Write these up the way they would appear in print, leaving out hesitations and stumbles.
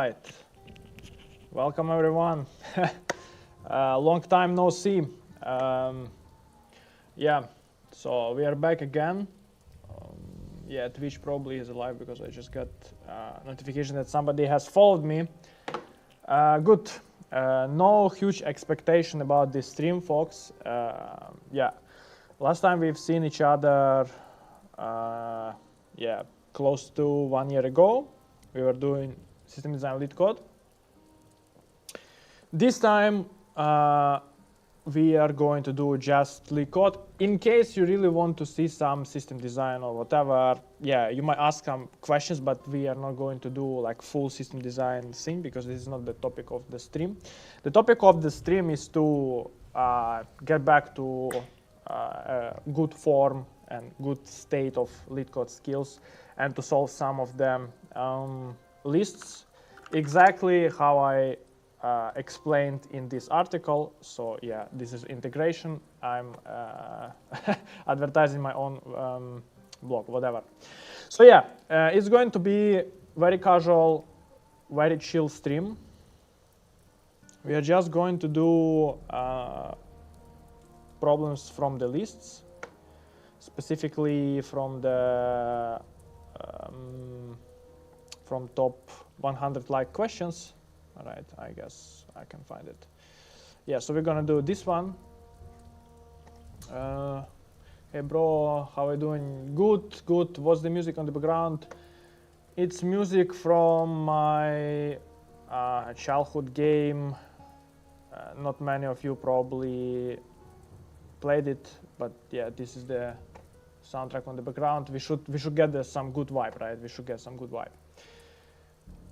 right. Welcome, everyone. Long time no see. Yeah, so we are back again. Yeah, Twitch probably is alive because I just got notification that somebody has followed me. Good. No huge expectation about this stream, folks. Yeah, last time we've seen each other, yeah, close to 1 year ago. We were doing system design LeetCode. This time we are going to do just LeetCode. In case you really want to see some system design or whatever, yeah, you might ask some questions, but we are not going to do like full system design thing because this is not the topic of the stream. The topic of the stream is to get back to good form and good state of LeetCode skills and to solve some of them lists exactly how I explained in this article. So yeah, this is integration. I'm advertising my own blog, whatever. So yeah, it's going to be very casual, very chill stream. We are just going to do problems from the lists, specifically from the from top 100 like questions. All right, I guess I can find it. Yeah, so we're gonna do this one. Hey bro, how are you doing? Good, good. What's the music on the background? It's music from my childhood game. Not many of you probably played it, but yeah, this is the soundtrack on the background. We should get some good vibe, right? We should get some good vibe.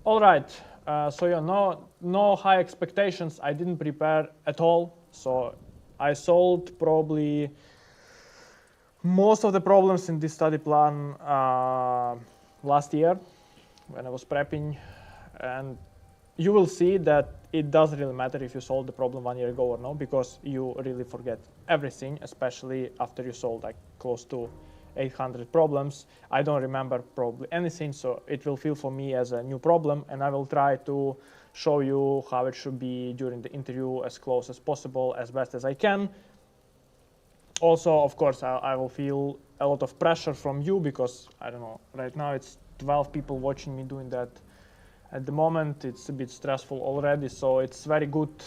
All right. So yeah, no high expectations. I didn't prepare at all. So I solved probably most of the problems in this study plan last year when I was prepping, and you will see that it doesn't really matter if you solved the problem 1 year ago or no, because you really forget everything, especially after you solve like close to 800 problems. I don't remember probably anything, so it will feel for me as a new problem, and I will try to show you how it should be during the interview as close as possible, as best as I can. Also, of course, I will feel a lot of pressure from you because, I don't know, right now it's 12 people watching me doing that. At the moment, it's a bit stressful already, so it's very good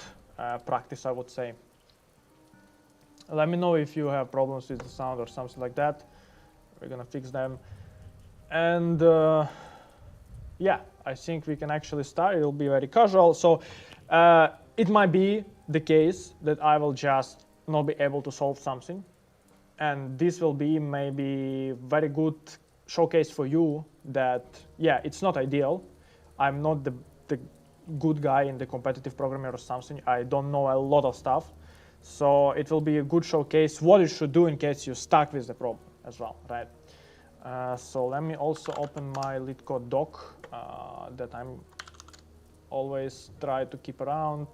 practice, I would say. Let me know if you have problems with the sound or something like that. We're gonna fix them. And yeah, I think we can actually start. It'll be very casual. So it might be the case that I will just not be able to solve something. And this will be maybe very good showcase for you that, yeah, it's not ideal. I'm not the good guy in the competitive programming or something. I don't know a lot of stuff. So it will be a good showcase what you should do in case you're stuck with the problem as well, right? So let me also open my LeetCode doc that I'm always try to keep around.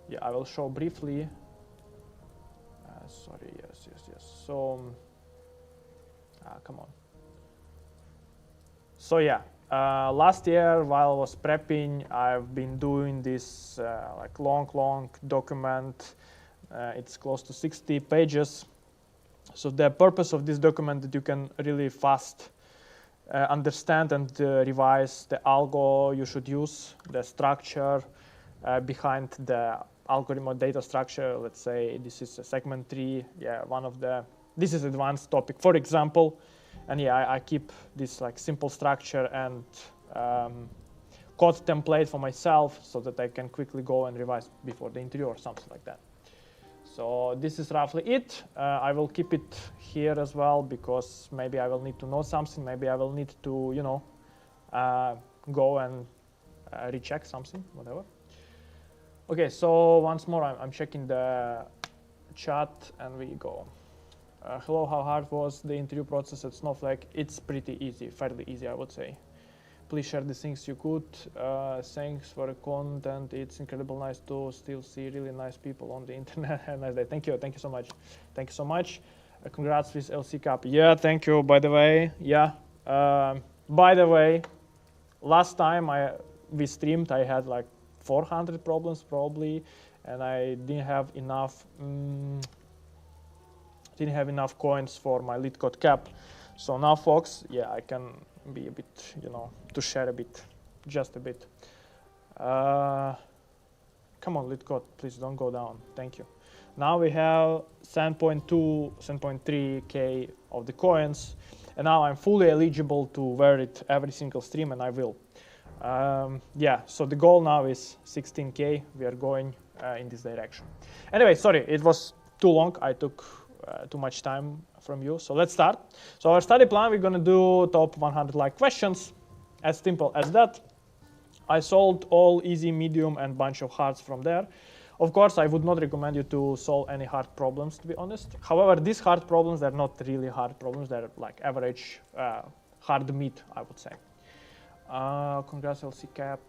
Yeah, I will show briefly. Sorry, yes. So, come on. So yeah, last year while I was prepping, I've been doing this like long document. It's close to 60 pages. So the purpose of this document that you can really fast understand and revise the algo you should use, the structure behind the algorithm or data structure. Let's say this is a segment tree. Yeah, this is advanced topic, for example. And yeah, I keep this like simple structure and code template for myself so that I can quickly go and revise before the interview or something like that. So this is roughly it. I will keep it here as well because maybe I will need to know something. Maybe I will need to, you know, go and recheck something, whatever. Okay, so once more, I'm checking the chat and we go. Hello, how hard was the interview process at Snowflake? It's pretty easy, fairly easy, I would say. Please share the things you could. Thanks for the content. It's incredibly nice to still see really nice people on the internet. Have a nice day. Thank you so much. Thank you so much. Congrats with LC Cup. Yeah, thank you, by the way. Yeah. By the way, last time we streamed, I had like 400 problems probably, and I didn't have enough coins for my LeetCode cap. So now, folks, yeah, I can be a bit, to share a bit, just a bit. Come on, LeetCode, please don't go down. Thank you. Now we have 7.2, 7.3K of the coins, and now I'm fully eligible to wear it every single stream, and I will. Yeah, so the goal now is 16K. We are going in this direction. Anyway, sorry, it was too long. I took too much time from you. So let's start. So our study plan, we're going to do top 100 like questions. As simple as that. I solved all easy, medium, and bunch of hards from there. Of course, I would not recommend you to solve any hard problems, to be honest. However, these hard problems, they're not really hard problems. They're like average hard meat, I would say. Congrats, LC Cap.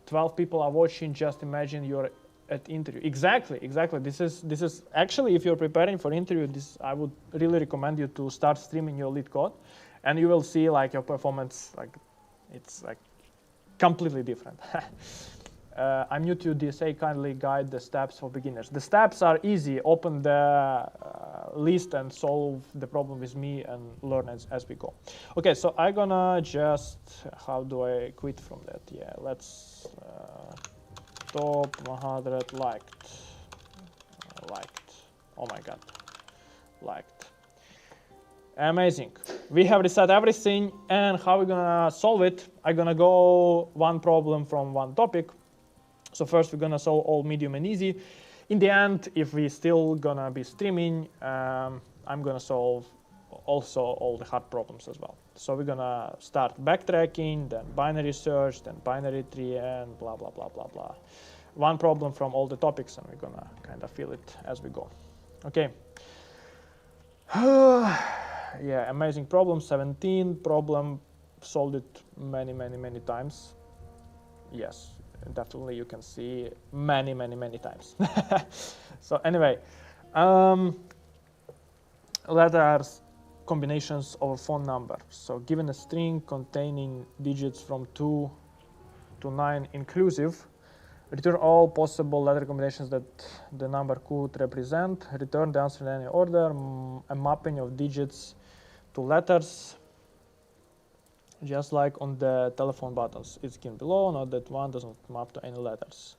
12 people are watching. Just imagine you're at interview. Exactly. This is actually, if you're preparing for interview, I would really recommend you to start streaming your LeetCode, and you will see like your performance, like it's like completely different. I'm new to DSA. Kindly guide the steps for beginners. The steps are easy. Open the list and solve the problem with me and learn as we go. Okay, so I'm gonna just, how do I quit from that? Yeah, let's top 100 liked. Oh my God, liked. Amazing. We have reset everything, and how we're gonna solve it? I'm gonna go one problem from one topic. So first we're gonna solve all medium and easy. In the end, if we still gonna be streaming, I'm gonna solve also all the hard problems as well. So we're gonna start backtracking, then binary search, then binary tree, and blah, blah, blah, blah, blah. One problem from all the topics, and we're gonna kind of fill it as we go. Okay. Yeah, amazing problem, 17 problem, solved it many times. Yes. Definitely you can see many times. So anyway, letters, combinations of a phone number. So given a string containing digits from 2 to 9 inclusive, return all possible letter combinations that the number could represent. Return the answer in any order, a mapping of digits to letters. Just like on the telephone buttons, it's given below, not that one doesn't map to any letters.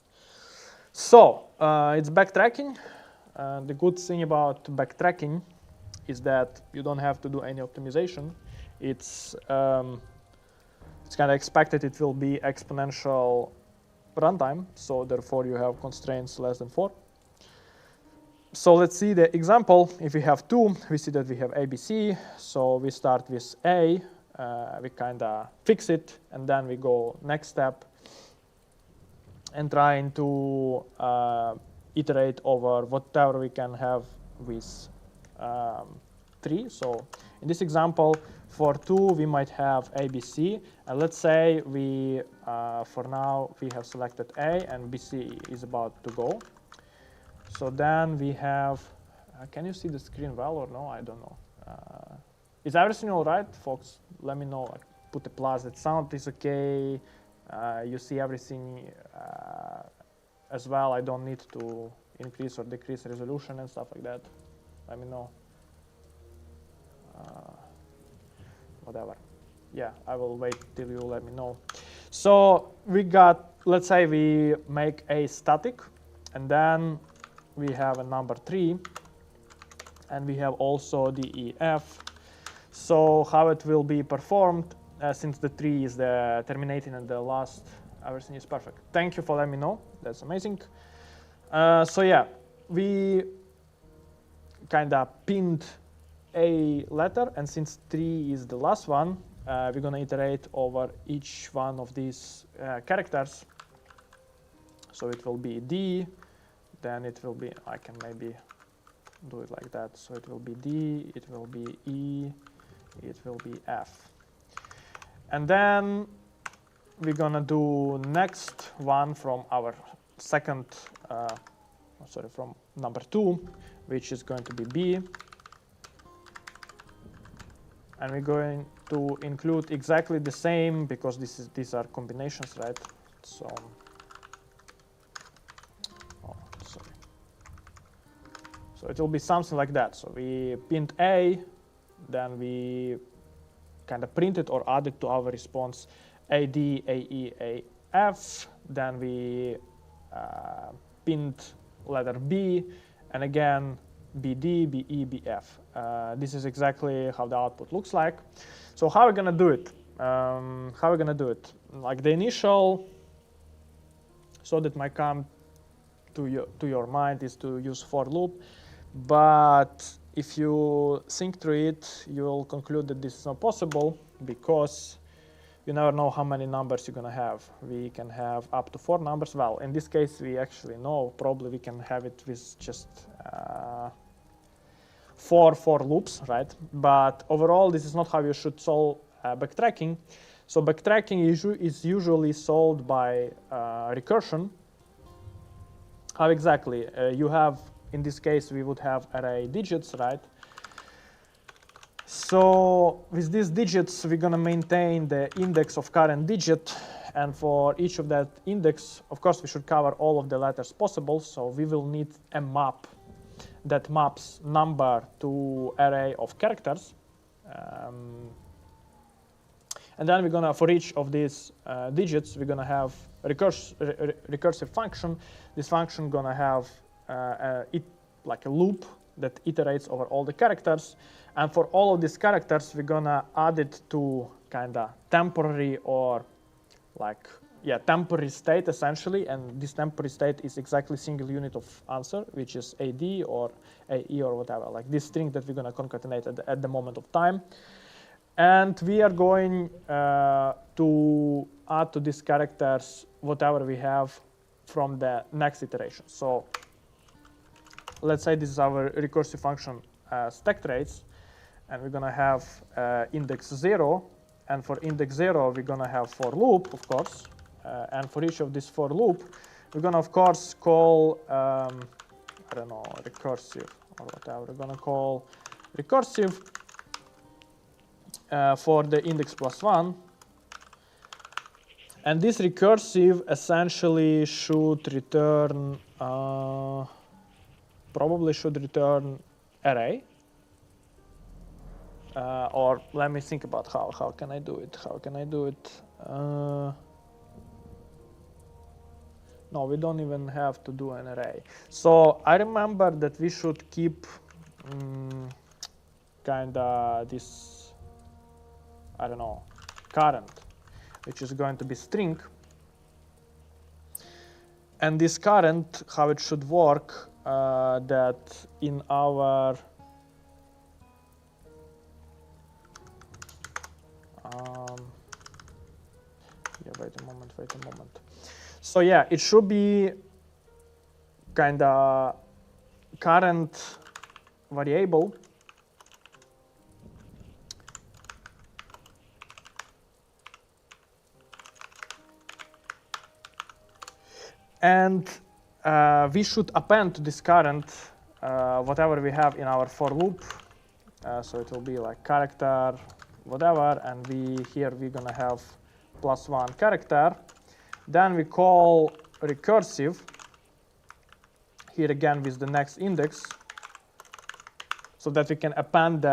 So it's backtracking. The good thing about backtracking is that you don't have to do any optimization. It's kind of expected it will be exponential runtime, so therefore you have constraints less than 4. So let's see the example. If we have 2, we see that we have ABC. So we start with A. We kind of fix it, and then we go next step and trying to iterate over whatever we can have with 3. So in this example, for 2, we might have ABC, and let's say we, for now, we have selected A, and BC is about to go. So then we have, can you see the screen well or no? I don't know. Is everything all right, folks? Let me know, like, put a plus, the sound is okay, you see everything as well. I don't need to increase or decrease resolution and stuff like that. Let me know. Whatever. Yeah, I will wait till you let me know. So we got, let's say we make a static, and then we have a number 3, and we have also the EF. So how it will be performed, since the 3 is the terminating and the last, everything is perfect. Thank you for letting me know. That's amazing. So yeah, we kind of pinned a letter, and since 3 is the last one, we're going to iterate over each one of these characters. So it will be D, then it will be, I can maybe do it like that. So it will be D, it will be E, it will be F. And then we're gonna do next one from our second, from number 2, which is going to be B. and we're going to include exactly the same because these are combinations, right? So, sorry. So it will be something like that. So we print A, then we kind of print it or add it to our response AD, AE, AF. Then we print letter B, and again BD, BE, BF. This is exactly how the output looks like. So how are we gonna do it? Like the initial, so that might come to your mind is to use for loop, but if you think through it, you'll conclude that this is not possible because you never know how many numbers you're gonna have. We can have up to 4 numbers. Well, in this case, we actually know probably we can have it with just 4 for loops, right? But overall, this is not how you should solve backtracking. So backtracking is usually solved by recursion. How exactly? You have, in this case, we would have array digits, right? So with these digits, we're gonna maintain the index of current digit. And for each of that index, of course, we should cover all of the letters possible. So we will need a map that maps number to array of characters. And then we're gonna, for each of these digits, we're gonna have recursive function. This function gonna have like a loop that iterates over all the characters. And for all of these characters, we're gonna add it to kinda temporary or like, yeah, temporary state essentially. And this temporary state is exactly single unit of answer, which is AD or AE or whatever, like this string that we're gonna concatenate at the moment of time. And we are going to add to these characters whatever we have from the next iteration. So let's say this is our recursive function stack trace, and we're gonna have index 0, and for index 0 we're gonna have for loop, of course, and for each of this for loop we're gonna of course call I don't know, recursive or whatever. We're gonna call recursive for the index +1, and this recursive essentially should return probably should return array. Or let me think about how can I do it? How can I do it? No, we don't even have to do an array. So I remember that we should keep kinda this, I don't know, current, which is going to be string. And this current, how it should work, that in our yeah, wait a moment. So yeah, it should be kinda current variable. And we should append to this current whatever we have in our for loop. So it will be like character, whatever, and we're gonna have +1 character. Then we call recursive here again with the next index, so that we can append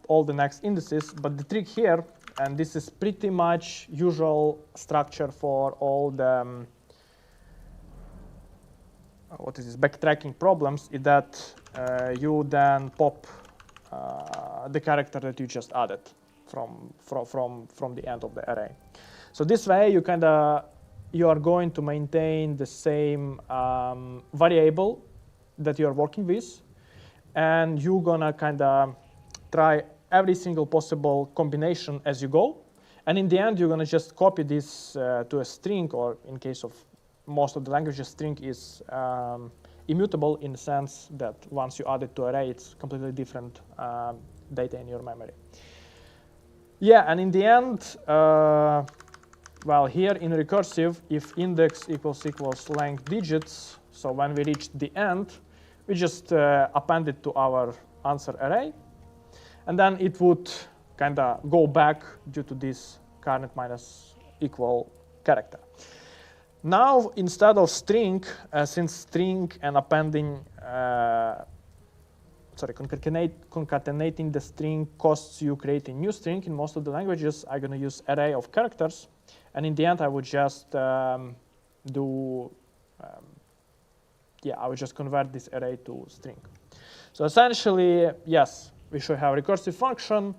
all the next indices. But the trick here, and this is pretty much usual structure for all the backtracking problems, is that you then pop the character that you just added from the end of the array. So this way you are going to maintain the same variable that you are working with, and you're gonna try every single possible combination as you go. And in the end, you're gonna just copy this to a string, or in case of most of the languages, string is immutable in the sense that once you add it to array, it's completely different data in your memory. Yeah, and in the end, well, here in recursive, if index equals length digits, so when we reach the end, we just append it to our answer array, and then it would kind of go back due to this current minus equal character. Now, instead of string, since string and appending, concatenating the string costs you creating new string in most of the languages, I'm going to use array of characters. And in the end, I would just I would just convert this array to string. So essentially, yes, we should have a recursive function.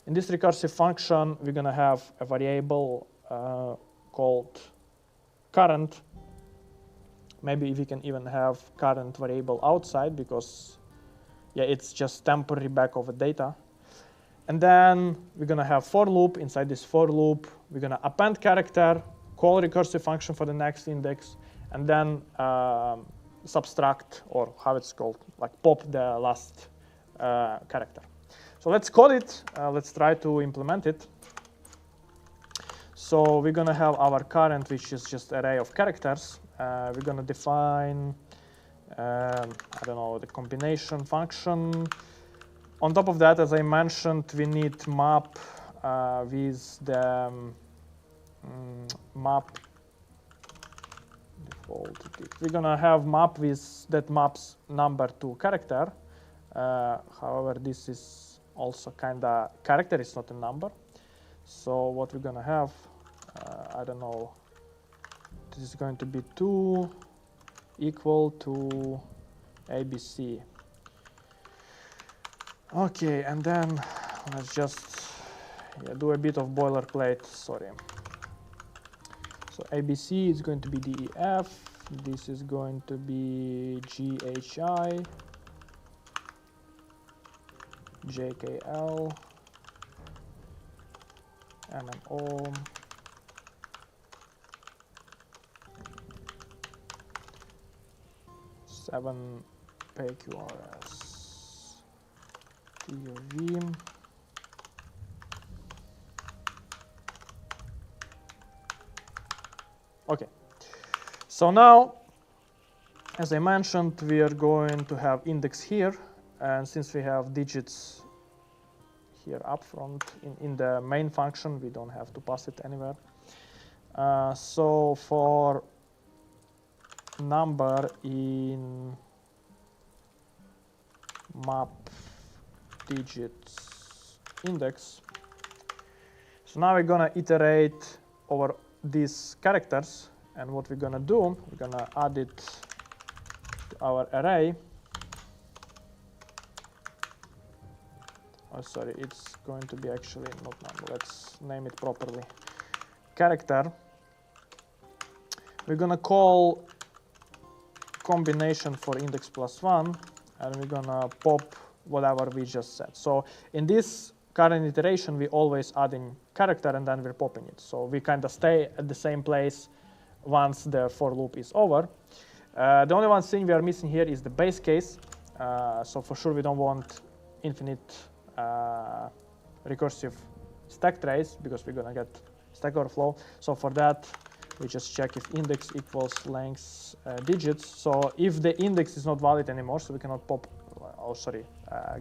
In this recursive function, we're going to have a variable called current. Maybe we can even have current variable outside because, yeah, it's just temporary back over data. And then we're going to have for loop. Inside this for loop, we're going to append character, call recursive function for the next index, and then subtract, or how it's called, like pop the last character. So let's code it. Let's try to implement it. So we're going to have our current, which is just array of characters. We're going to define, the combination function. On top of that, as I mentioned, we need map with the map default. We're going to have map with that maps number to character. However, this is also kind of character, it's not a number. So what we're going to have, this is going to be 2 equal to ABC. Okay, and then let's just do a bit of boilerplate, sorry. So ABC is going to be DEF, this is going to be GHI, JKL, MNO, seven PQRS, TOV. Okay, so now, as I mentioned, we are going to have index here, and since we have digits here up front in the main function, we don't have to pass it anywhere. So for number in map digits index, so now we're gonna iterate over these characters, and what we're gonna do, we're gonna add it to our array. Oh, sorry, it's going to be actually not number. Let's name it properly. Character. We're gonna call combination for index +1, and we're gonna pop whatever we just said. So in this current iteration, we always adding character and then we're popping it. So we kind of stay at the same place once the for loop is over. The only one thing we are missing here is the base case. So for sure we don't want infinite recursive stack trace because we're gonna get stack overflow. So for that, we just check if index equals length digits. So if the index is not valid anymore, so we cannot pop,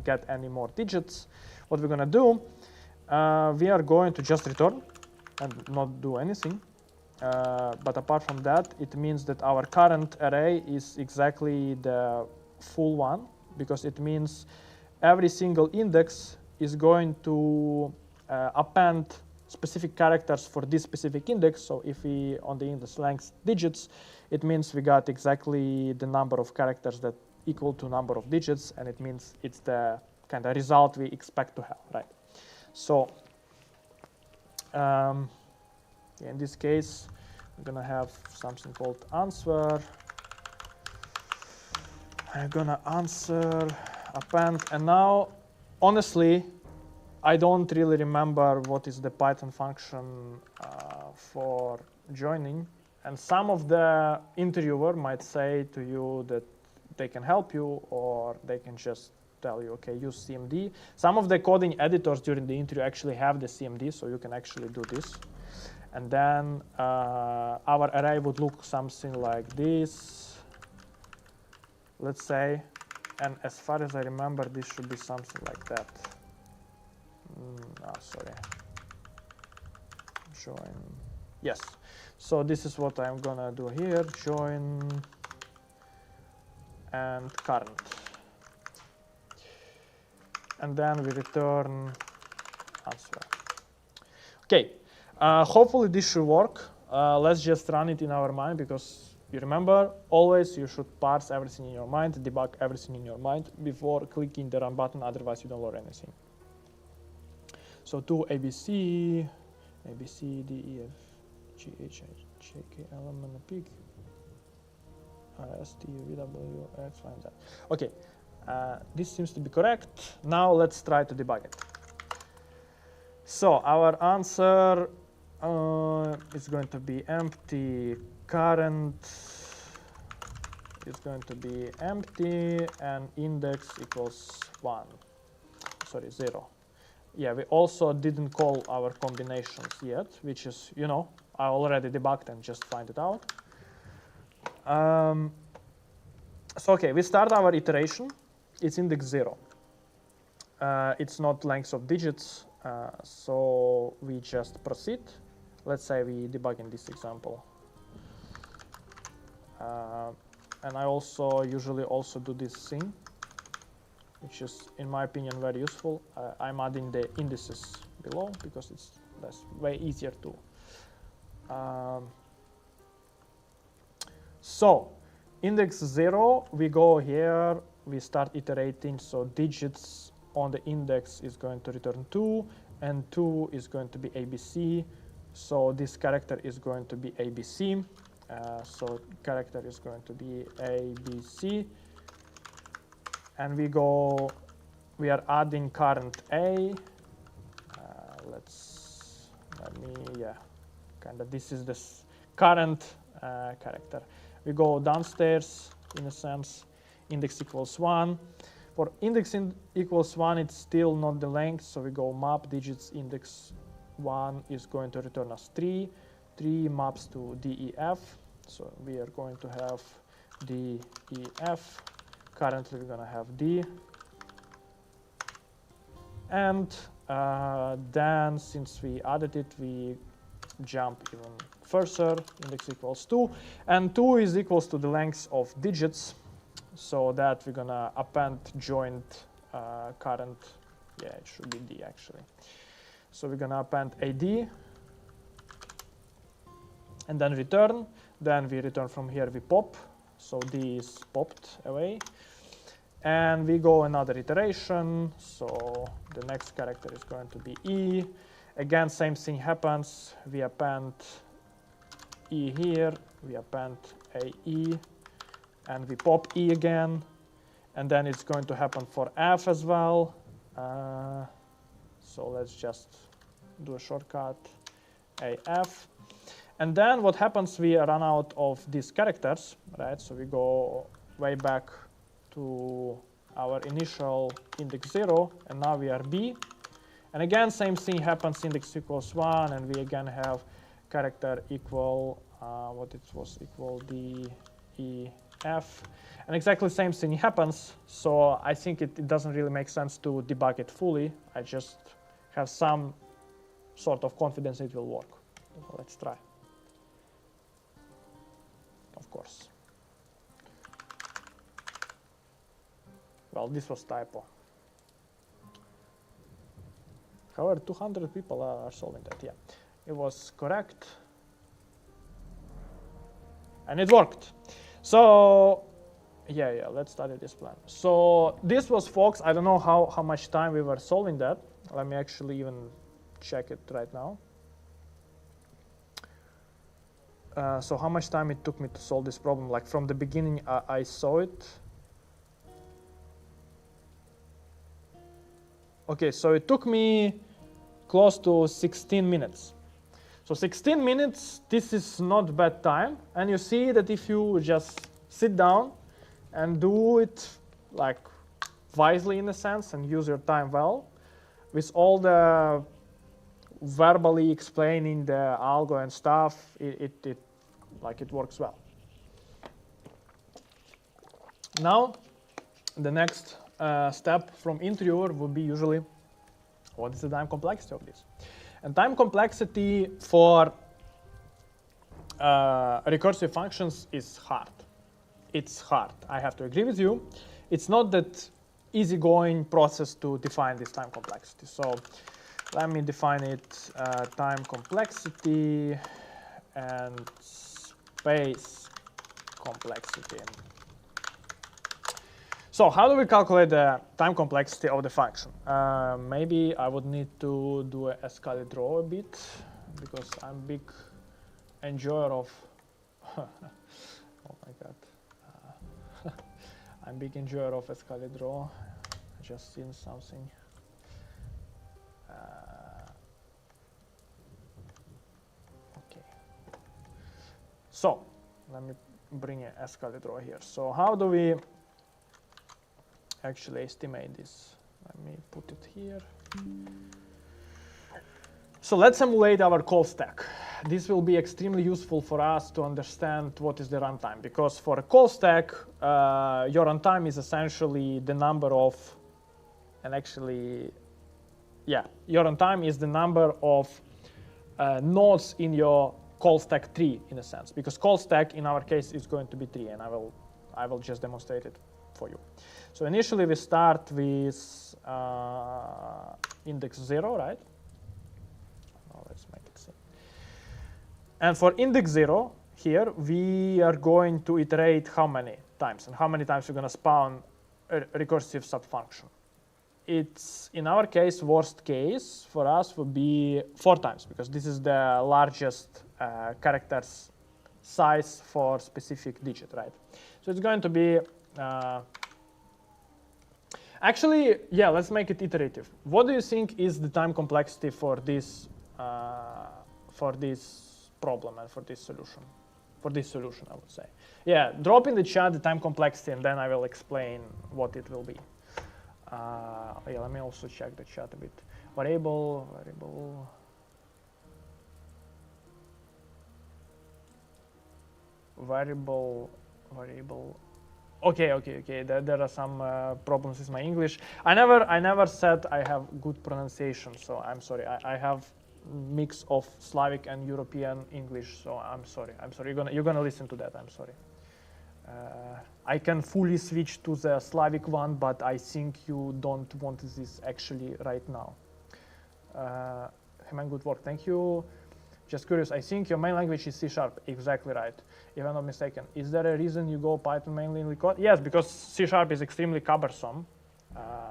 get any more digits, what we're gonna do, we are going to just return and not do anything. But apart from that, it means that our current array is exactly the full one, because it means every single index is going to append specific characters for this specific index. So if we on the index length digits, it means we got exactly the number of characters that equal to number of digits, and it means it's the kind of result we expect to have, right? So in this case, we're gonna have something called answer. I'm gonna answer append, and now honestly I don't really remember what is the Python function for joining, and some of the interviewer might say to you that they can help you, or they can just tell you, okay, use CMD. Some of the coding editors during the interview actually have the CMD, so you can actually do this. And then our array would look something like this, let's say. And as far as I remember, this should be something like that. Sorry. Join. Yes. So this is what I'm gonna do here. Join and current. And then we return answer. Okay. Hopefully this should work. Let's just run it in our mind, because you remember, always you should parse everything in your mind, debug everything in your mind before clicking the run button, otherwise you don't learn anything. So to ABC, D, E, F, G, H, I, J, K, L, M, N, P, Q, R, S, T, U, V, W, X, Y, and Z. Okay, this seems to be correct. Now let's try to debug it. So our answer is going to be empty, current is going to be empty, and index equals 1. Sorry, 0. Yeah, we also didn't call our combinations yet, which is, you know, I already debugged and just find it out. So, okay, we start our iteration. It's index 0. It's not length of digits, so we just proceed. Let's say we debug in this example. And I also usually also do this thing, which is, in my opinion, very useful. I'm adding the indices below because that's way easier to. So, index 0, we go here, we start iterating. So digits on the index is going to return 2, and 2 is going to be ABC. So this character is going to be ABC. So character is going to be ABC. And we are adding current A. This is this current character. We go downstairs, in a sense, index equals 1. For index equals 1, it's still not the length, so we go map digits index 1 is going to return us 3. 3 maps to DEF, so we are going to have DEF. Currently, we're going to have D. And then, since we added it, we jump even further. Index equals 2. And 2 is equals to the length of digits. So that we're going to append joint current. Yeah, it should be D, actually. So we're going to append AD. And then return. Then we return from here, we pop. So D is popped away. And we go another iteration. So the next character is going to be E. Again, same thing happens. We append E here. We append AE. And we pop E again. And then it's going to happen for F as well. So let's just do a shortcut, AF. And then what happens, we run out of these characters, right? So we go way back to our initial index 0, and now we are B. And again, same thing happens, index equals 1, and we again have character equal, equal D, E, F. And exactly the same thing happens, so I think it doesn't really make sense to debug it fully. I just have some sort of confidence it will work. So let's try. Of course. Well, this was typo. However, 200 people are solving that, yeah. It was correct. And it worked. So, yeah, let's study this plan. So this was Fox. I don't know how much time we were solving that. Let me actually even check it right now. So how much time it took me to solve this problem? Like from the beginning, I saw it. Okay, so it took me close to 16 minutes. So 16 minutes, this is not bad time. And you see that if you just sit down and do it like wisely in a sense and use your time well, with all the verbally explaining the algo and stuff, it works well. Now, the next step from interviewer would be usually What is the time complexity of this? And time complexity for recursive functions is hard. It's hard. I have to agree with you. It's not that easygoing process to define this time complexity. So let me define it, time complexity and space complexity. So how do we calculate the time complexity of the function? Maybe I would need to do a escalator a bit, because I'm big enjoyer of, oh my god, I'm big enjoyer of escalator. I just seen something. Okay. So let me bring an escalator here. So how do we actually estimate this? Let me put it here. So let's simulate our call stack. This will be extremely useful for us to understand what is the runtime, because for a call stack, your runtime is essentially the number of, and actually, yeah, your runtime is the number of nodes in your call stack tree, in a sense, because call stack in our case is going to be 3, and I will just demonstrate it for you. So initially we start with index 0, right? Let's make it simple. And for index 0 here, we are going to iterate how many times, and how many times we're going to spawn a recursive subfunction. It's, in our case, worst case for us would be 4 times, because this is the largest characters size for specific digit, right? So it's going to be, actually, yeah, let's make it iterative. What do you think is the time complexity for this problem and for this solution? For this solution, I would say. Yeah, drop in the chat the time complexity, and then I will explain what it will be. Yeah, let me also check the chat a bit. Variable. Okay. There are some problems with my English. I never said I have good pronunciation, so I'm sorry. I have mix of Slavic and European English, so I'm sorry. You're gonna listen to that. I'm sorry. I can fully switch to the Slavic one, but I think you don't want this actually right now. Hey man, good work. Thank you. Just curious, I think your main language is C#. Exactly right, if I'm not mistaken. Is there a reason you go Python mainly in LeetCode? Yes, because C# is extremely cumbersome.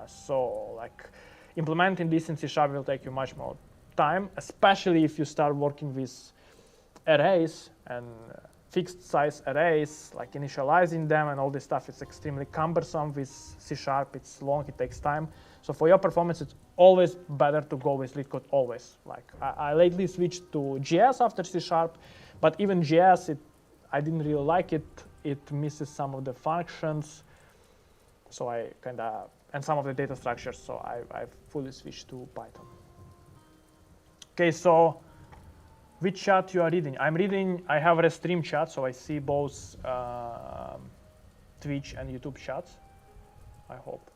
So like implementing this in C# will take you much more time, especially if you start working with arrays and fixed size arrays, like initializing them and all this stuff. It's extremely cumbersome with C#. It's long, it takes time. So for your performance, it's always better to go with LeetCode, always. Like I lately switched to JS after C#, but even JS, I didn't really like it. It misses some of the functions. So I and some of the data structures, so I fully switched to Python. Okay, so which chat you are reading? I have a stream chat, so I see both Twitch and YouTube chats, I hope.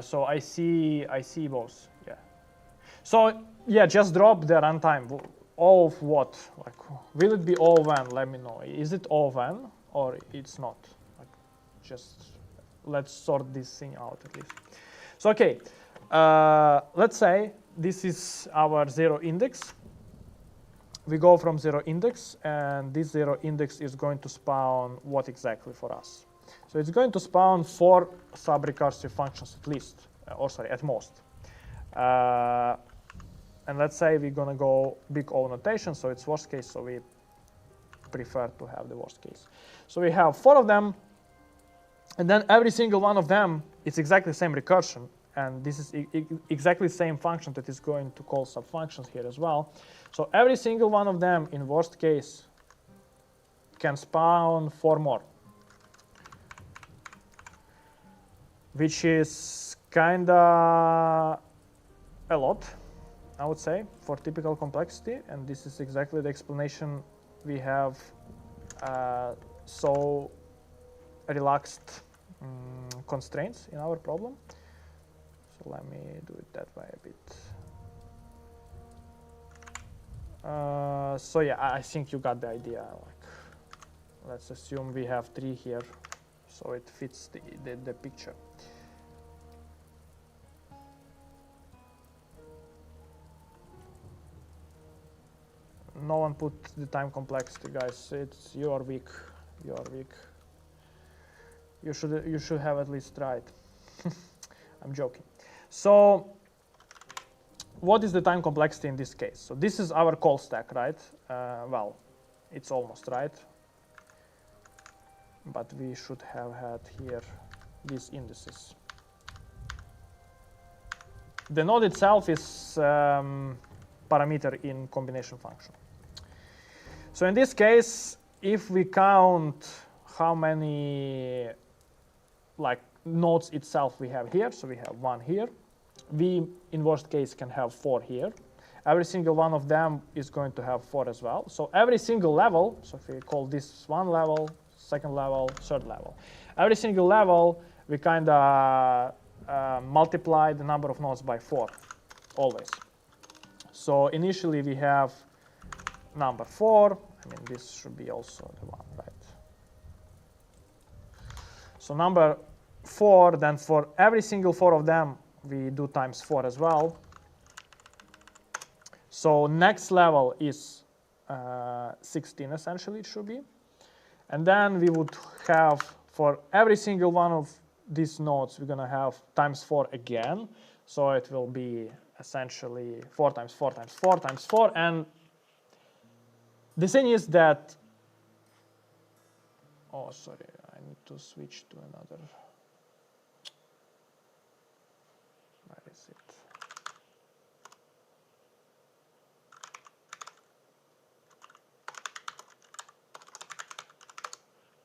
So I see both, yeah. So yeah, just drop the runtime. All of what? Like, will it be all when? Let me know. Is it all when or it's not? Like, just let's sort this thing out at least. So okay, let's say this is our 0 index. We go from 0 index, and this 0 index is going to spawn what exactly for us? So it's going to spawn 4 sub-recursive functions at least, or sorry, at most. And let's say we're gonna go big O notation, so it's worst case, so we prefer to have the worst case. So we have 4 of them, and then every single one of them is exactly the same recursion, and this is exactly the same function that is going to call sub-functions here as well. So every single one of them, in worst case, can spawn 4 more, which is kinda a lot, I would say, for typical complexity. And this is exactly the explanation we have so relaxed constraints in our problem. So let me do it that way a bit. So yeah, I think you got the idea. Like, let's assume we have 3 here, so it fits the picture. No one put the time complexity, guys. It's you are weak. You are weak. You should have at least tried. I'm joking. So what is the time complexity in this case? So this is our call stack, right? Well, it's almost right. But we should have had here these indices. The node itself is parameter in combination function. So in this case, if we count how many like nodes itself we have here, so we have 1 here, we in worst case can have 4 here. Every single one of them is going to have 4 as well. So every single level, so if we call this 1 level, 2nd level, 3rd level, every single level we kind of multiply the number of nodes by 4 always. So initially we have number 4. I mean, this should be also the one, right? So number 4, then for every single 4 of them, we do times 4 as well. So next level is 16, essentially, it should be. And then we would have, for every single one of these nodes, we're going to have times 4 again. So it will be essentially 4 times 4 times 4 times 4. And the thing is that, oh, sorry, I need to switch to another. Where is it?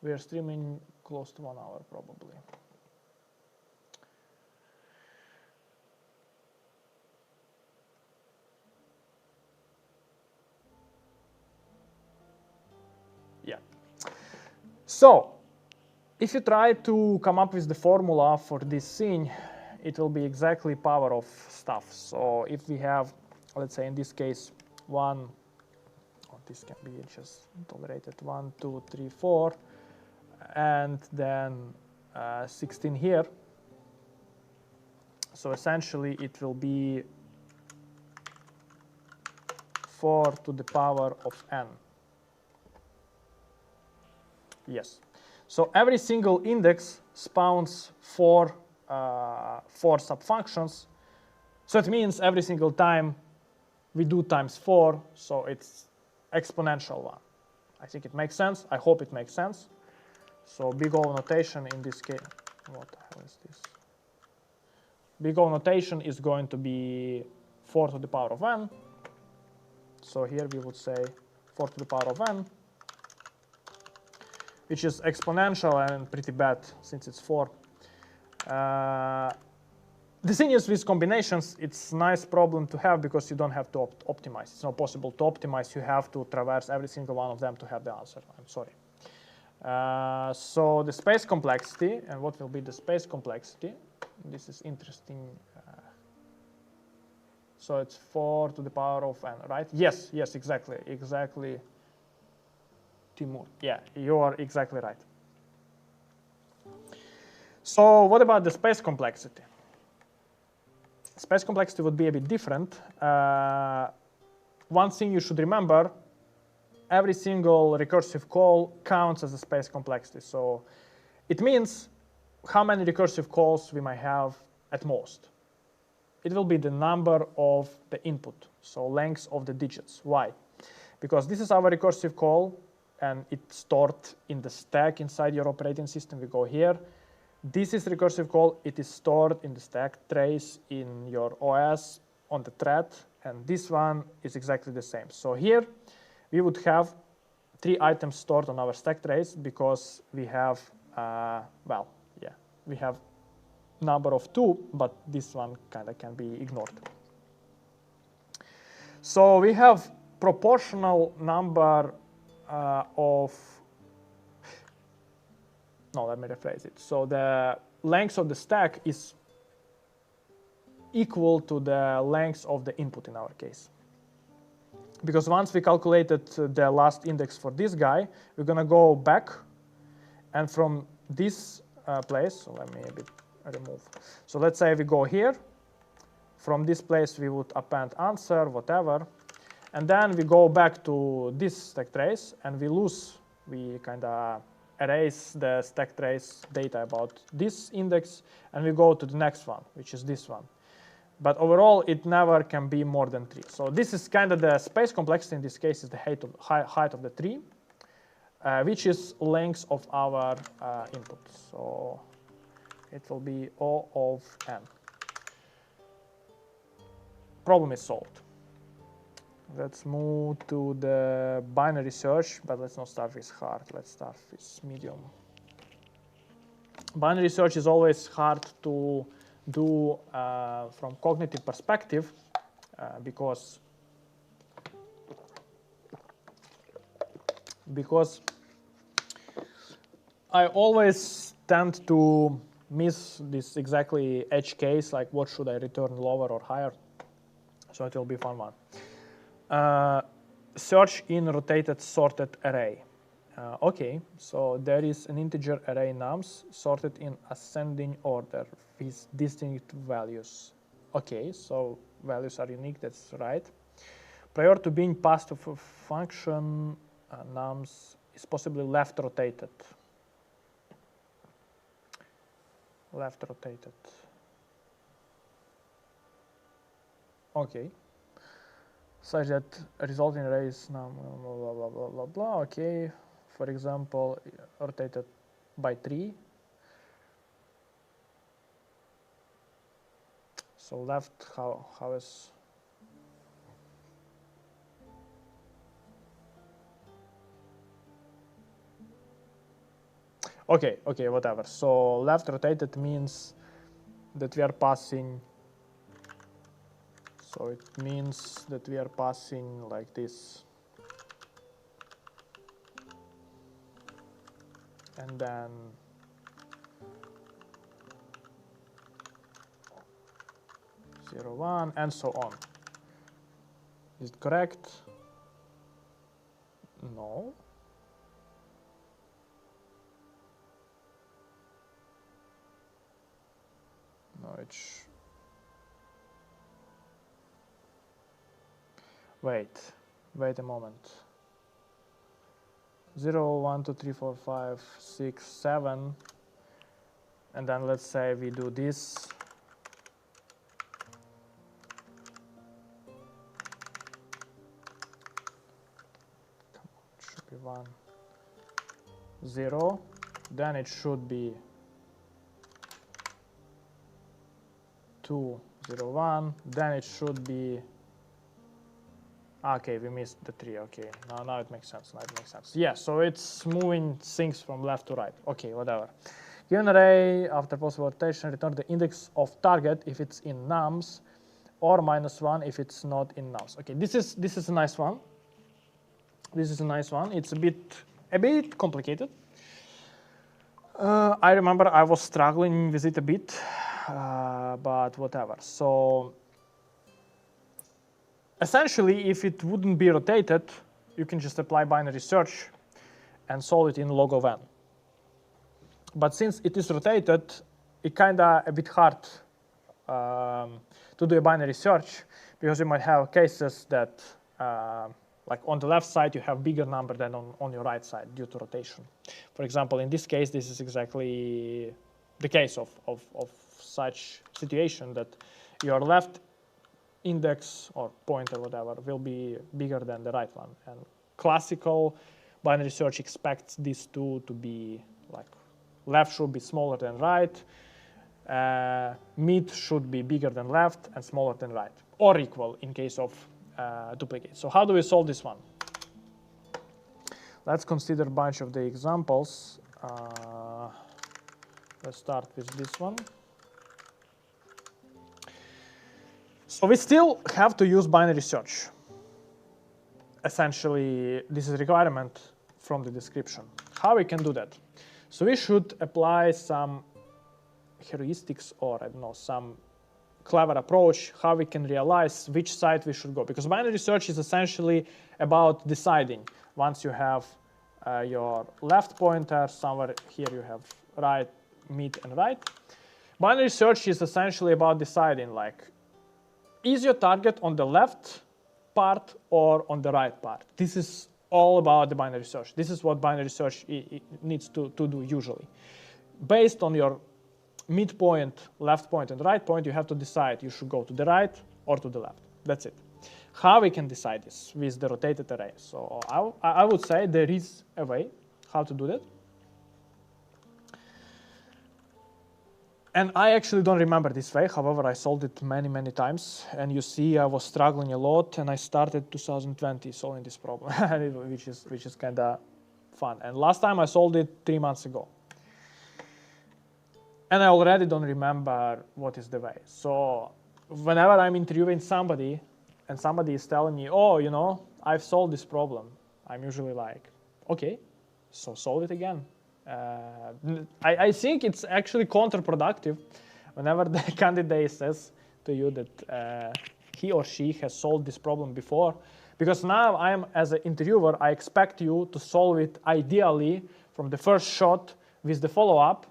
We are streaming close to 1 hour, probably. Yeah. So, if you try to come up with the formula for this scene, it will be exactly power of stuff. So if we have, let's say in this case, 1, or this can be just tolerated 1, 2, 3, 4, and then 16 here. So essentially it will be 4 to the power of n. Yes. So every single index spawns 4 subfunctions. So it means every single time we do times 4, so it's exponential one. I think it makes sense. I hope it makes sense. So big O notation in this case, what the hell is this? Big O notation is going to be 4 to the power of n. So here we would say 4 to the power of n, which is exponential and pretty bad since it's 4. The thing is with combinations, it's a nice problem to have because you don't have to optimize. It's not possible to optimize. You have to traverse every single one of them to have the answer. I'm sorry. So the space complexity, and what will be the space complexity? This is interesting. So it's 4 to the power of n, right? Yes, yes, exactly, exactly. Timur, yeah, you are exactly right. So what about the space complexity? Space complexity would be a bit different. One thing you should remember, every single recursive call counts as a space complexity. So it means how many recursive calls we might have at most. It will be the number of the input, so length of the digits. Why? Because this is our recursive call, and it's stored in the stack inside your operating system. We go here. This is recursive call. It is stored in the stack trace in your OS on the thread, and this one is exactly the same. So here we would have 3 items stored on our stack trace because we have, we have number of 2, but this one kind of can be ignored. So we have proportional number let me rephrase it. So the length of the stack is equal to the length of the input in our case. Because once we calculated the last index for this guy, we're going to go back, and from this place, so let me a bit remove. So let's say we go here. From this place, we would append answer, whatever. And then we go back to this stack trace, and we kind of erase the stack trace data about this index, and we go to the next one, which is this one. But overall, it never can be more than 3. So this is kind of the space complexity. In this case, is the height of the tree, which is length of our input. So it will be O of n. Problem is solved. Let's move to the binary search, but let's not start with hard. Let's start with medium. Binary search is always hard to do from cognitive perspective because I always tend to miss this exactly edge case, like what should I return, lower or higher. So it will be fun one. Search in rotated sorted array. Okay, so there is an integer array nums sorted in ascending order with distinct values. Okay, so values are unique, that's right. Prior to being passed to a function, nums is possibly left rotated. Left rotated. Okay. Such that resulting array is num blah blah blah blah blah blah. Okay. For example, rotated by 3. So left, how is? Okay, whatever. So left rotated means that we are passing. So it means that we are passing like this. And then zero, 1, and so on. Is it correct? No. No, it's... Wait a moment. 0, 1, 2, 3, 4, 5, 6, 7. And then let's say we do this. It should be 1, 0. Then it should be 2, 0, 1. Then it should be... Okay, we missed the 3. Okay, now it makes sense. Yeah, so it's moving things from left to right. Okay, whatever. Given array, after possible rotation, return the index of target if it's in nums, or -1 if it's not in nums. Okay, this is a nice one. It's a bit complicated. I remember I was struggling with it a bit, but whatever. So essentially, if it wouldn't be rotated, you can just apply binary search and solve it in log of n. But since it is rotated, it's kind of a bit hard to do a binary search, because you might have cases that, like on the left side, you have bigger number than on your right side due to rotation. For example, in this case, this is exactly the case of such situation, that your left index or pointer, whatever, will be bigger than the right one. And classical binary search expects these two to be like left should be smaller than right, mid should be bigger than left, and smaller than right, or equal in case of duplicate. So how do we solve this one? Let's consider a bunch of the examples. Let's start with this one. So we still have to use binary search. Essentially, this is a requirement from the description. How we can do that? So we should apply some heuristics, or I don't know, some clever approach how we can realize which side we should go. Because binary search is essentially about deciding. Once you have your left pointer, somewhere here you have right, mid, and right. Binary search is essentially about deciding, like, is your target on the left part or on the right part? This is all about the binary search. This is what binary search needs to do usually. Based on your midpoint, left point, and right point, you have to decide you should go to the right or to the left. That's it. How we can decide this with the rotated array? So I would say there is a way how to do that. And I actually don't remember this way. However, I solved it many, many times. And you see, I was struggling a lot, and I started 2020 solving this problem, which is kind of fun. And last time I solved it 3 months ago. And I already don't remember what is the way. So whenever I'm interviewing somebody, and somebody is telling me, oh, you know, I've solved this problem, I'm usually like, okay, so solve it again. I think it's actually counterproductive whenever the candidate says to you that he or she has solved this problem before, because now I am, as an interviewer, I expect you to solve it ideally from the first shot with the follow-up.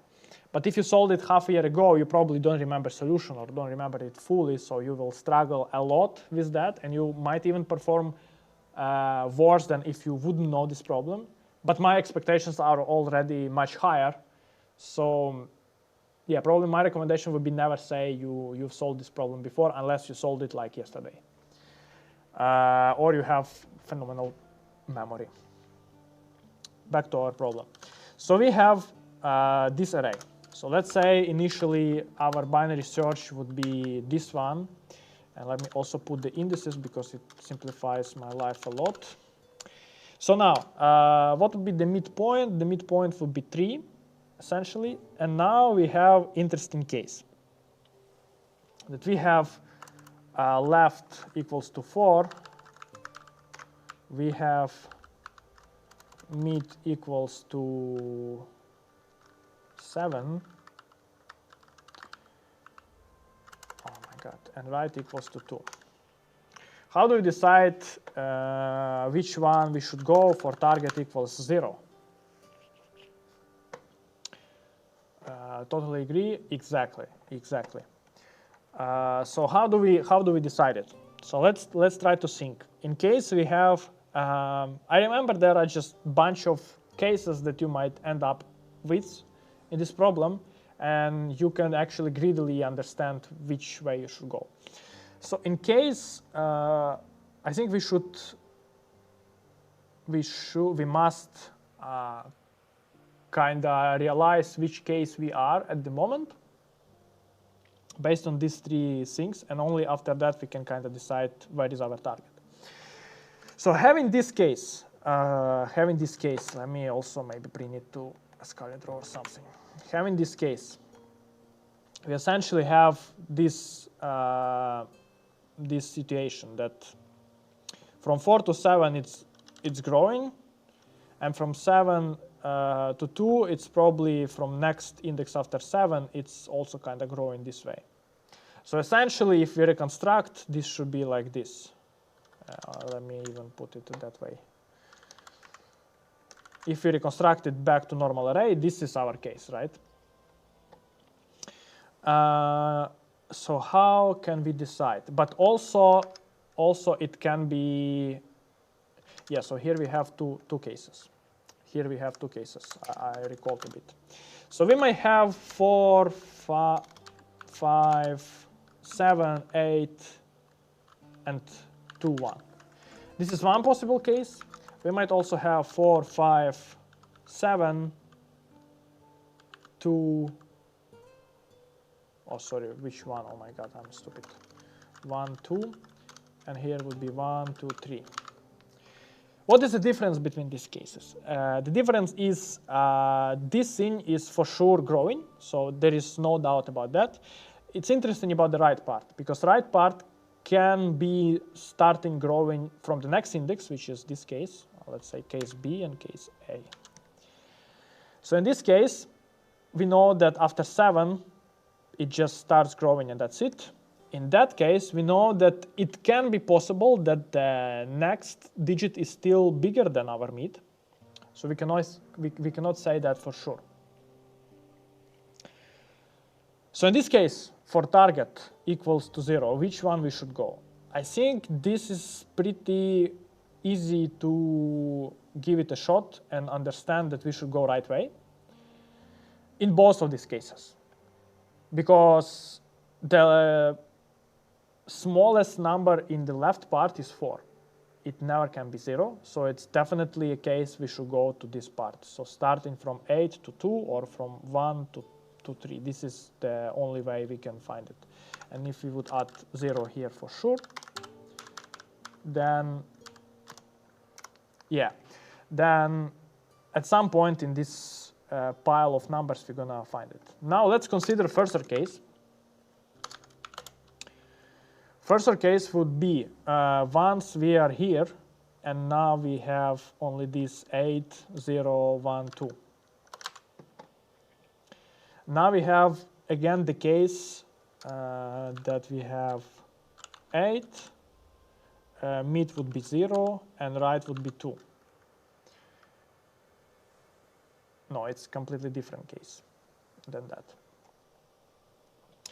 But if you solved it half a year ago, you probably don't remember solution or don't remember it fully, so you will struggle a lot with that, and you might even perform worse than if you wouldn't know this problem. But my expectations are already much higher. So yeah, probably my recommendation would be never say you've solved this problem before unless you solved it like yesterday. Or you have phenomenal memory. Back to our problem. So we have this array. So let's say initially our binary search would be this one. And let me also put the indices because it simplifies my life a lot. So now, what would be the midpoint? The midpoint would be 3, essentially. And now we have interesting case. That we have left equals to 4. We have mid equals to 7. Oh my God. And right equals to 2. How do we decide which one we should go for target equals 0? Totally agree. Exactly. So how do we decide it? So let's try to think. In case we have, I remember there are just a bunch of cases that you might end up with in this problem, and you can actually greedily understand which way you should go. So in case, I think we must kind of realize which case we are at the moment based on these 3 things, and only after that we can kind of decide where is our target. So having this case, let me also maybe bring it to a Scarlet Draw or something. Having this case, we essentially have this situation that from 4 to 7 it's growing, and from 7 to 2 it's probably from next index after 7 it's also kind of growing this way. So essentially if we reconstruct, this should be like this. Let me even put it that way. If we reconstruct it back to normal array, this is our case, right? So how can we decide? But also it can be, yeah, so here we have two cases. Here we have 2 cases, I recalled a bit. So we might have 4, 5, 7, 8, and 2, 1. This is one possible case. We might also have 4, 5, 7, 2, oh sorry, which one? Oh my God, I'm stupid. 1, 2, and here would be 1, 2, 3. What is the difference between these cases? The difference is this thing is for sure growing, so there is no doubt about that. It's interesting about the right part, because right part can be starting growing from the next index, which is this case. Let's say case B and case A. So in this case, we know that after 7, it just starts growing and that's it. in that case, we know that it can be possible that the next digit is still bigger than our mid. So we cannot say that for sure. So in this case, for target equals to 0, which one we should go? I think this is pretty easy to give it a shot and understand that we should go right way in both of these cases. Because the smallest number in the left part is 4. It never can be 0, so it's definitely a case we should go to this part. So starting from 8 to 2 or from 1 to 3. This is the only way we can find it. And if we would add 0 here for sure, then then at some point in this pile of numbers we're gonna find it. Now let's consider further case. Further case would be once we are here and now we have only this 8, 0, 1, 2. Now we have again the case that we have 8, mid would be 0 and right would be 2. No, it's a completely different case than that.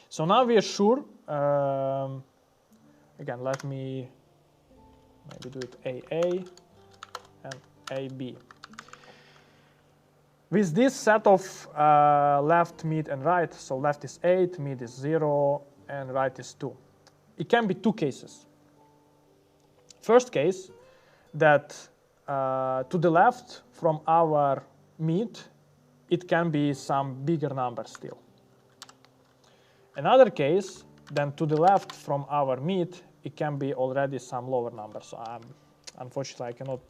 So now we are sure, again, let me maybe do it AA and AB. With this set of left, mid, and right, so left is 8, mid is 0, and right is 2. It can be two cases. First case, that to the left from our mid, it can be some bigger number still. Another case, then to the left from our mid, it can be already some lower number. So unfortunately, I cannot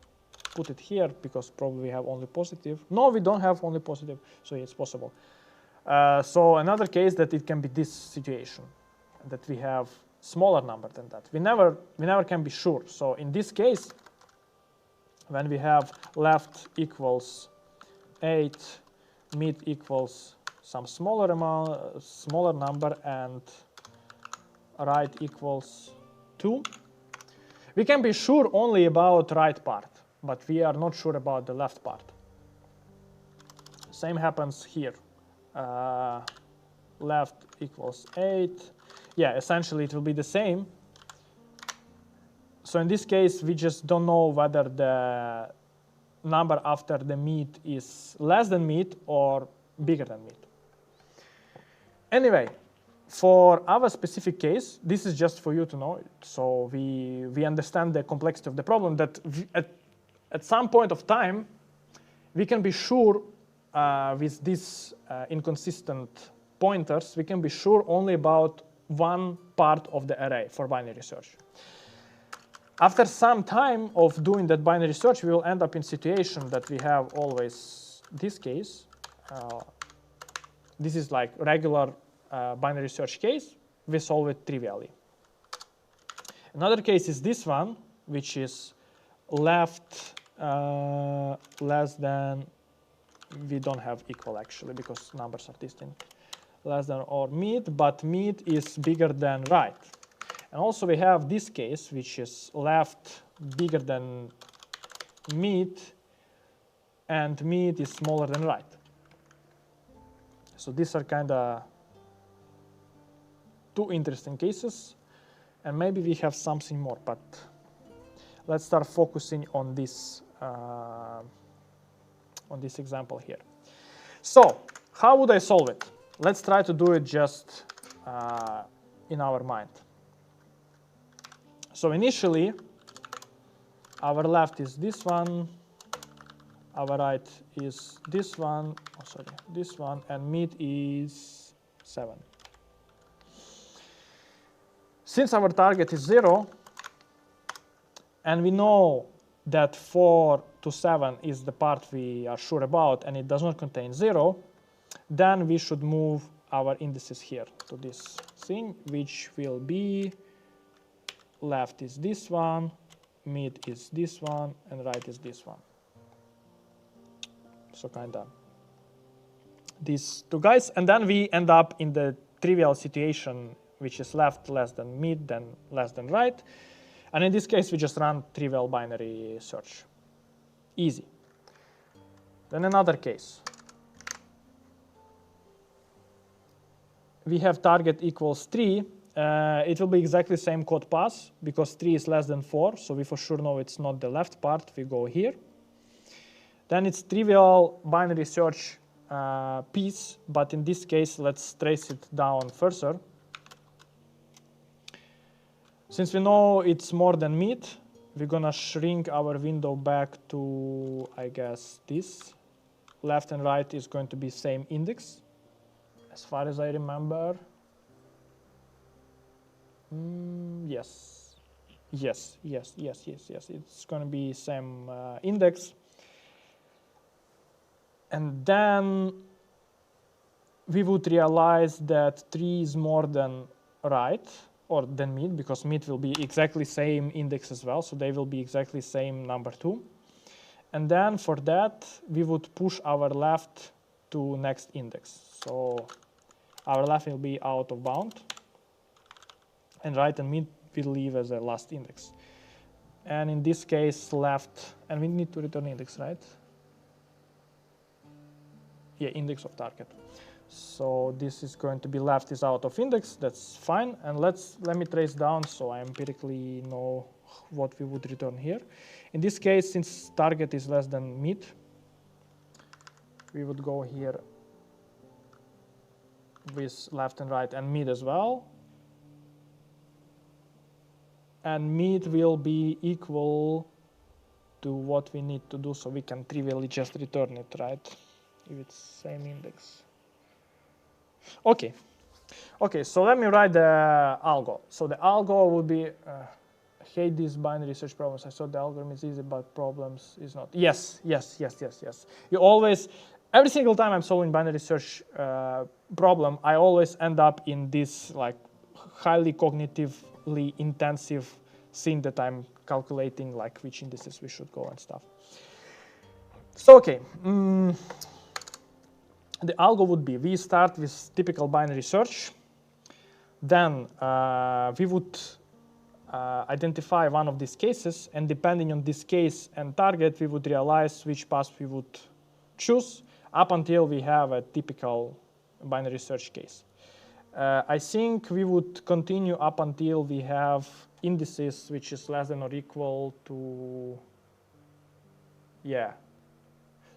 put it here because probably we have only positive. No, we don't have only positive, so it's possible. So another case that it can be this situation, that we have smaller number than that. We never can be sure. So in this case, when we have left equals 8, mid equals some smaller number, and right equals 2, we can be sure only about right part, but we are not sure about the left part. Same happens here. Left equals 8. Yeah, essentially it will be the same. So in this case, we just don't know whether the number after the mid is less than mid or bigger than mid. Anyway, for our specific case, this is just for you to know. So we understand the complexity of the problem, that at some point of time, we can be sure with these inconsistent pointers, we can be sure only about one part of the array for binary search. After some time of doing that binary search, we will end up in situation that we have always this case. This is like regular binary search case. We solve it trivially. Another case is this one, which is left less than, we don't have equal actually because numbers are distinct, less than or mid, but mid is bigger than right. And also we have this case, which is left bigger than mid, and mid is smaller than right. So these are kind of two interesting cases, and maybe we have something more, but let's start focusing on this example here. So how would I solve it? Let's try to do it just in our mind. So initially, our left is this one, our right is this one, this one, and mid is 7. Since our target is 0, and we know that 4 to 7 is the part we are sure about, and it does not contain 0, then we should move our indices here to this thing, which will be left is this one, mid is this one, and right is this one. So kind of these two guys, and then we end up in the trivial situation which is left less than mid, then less than right. And in this case, we just run trivial binary search. Easy. Then another case. We have target equals 3. It will be exactly the same code path because 3 is less than 4, so we for sure know it's not the left part. We go here. Then it's trivial binary search piece, but in this case, let's trace it down further. Since we know it's more than mid, we're gonna shrink our window back to, I guess, this. Left and right is going to be same index, as far as I remember. Yes. It's gonna be same index. And then we would realize that 3 is more than right, or than mid, because mid will be exactly same index as well, so they will be exactly same number 2. And then for that, we would push our left to next index. So our left will be out of bound, and right and mid will leave as a last index. And in this case, left, and we need to return index, right? Yeah, index of target. So this is going to be left is out of index. That's fine. And let me trace down so I empirically know what we would return here. In this case, since target is less than mid, we would go here with left and right and mid as well. And mid will be equal to what we need to do, so we can trivially just return it, right? If it's same index. Okay, so let me write the algo. So the algo would be, hate these binary search problems. I thought the algorithm is easy, but problems is not. Yes. You always, every single time I'm solving binary search problem, I always end up in this like highly cognitively intensive thing that I'm calculating, like which indices we should go and stuff. So okay. The algo would be, we start with typical binary search. Then we would identify one of these cases, and depending on this case and target, we would realize which path we would choose up until we have a typical binary search case. I think we would continue up until we have indices which is less than or equal to, yeah.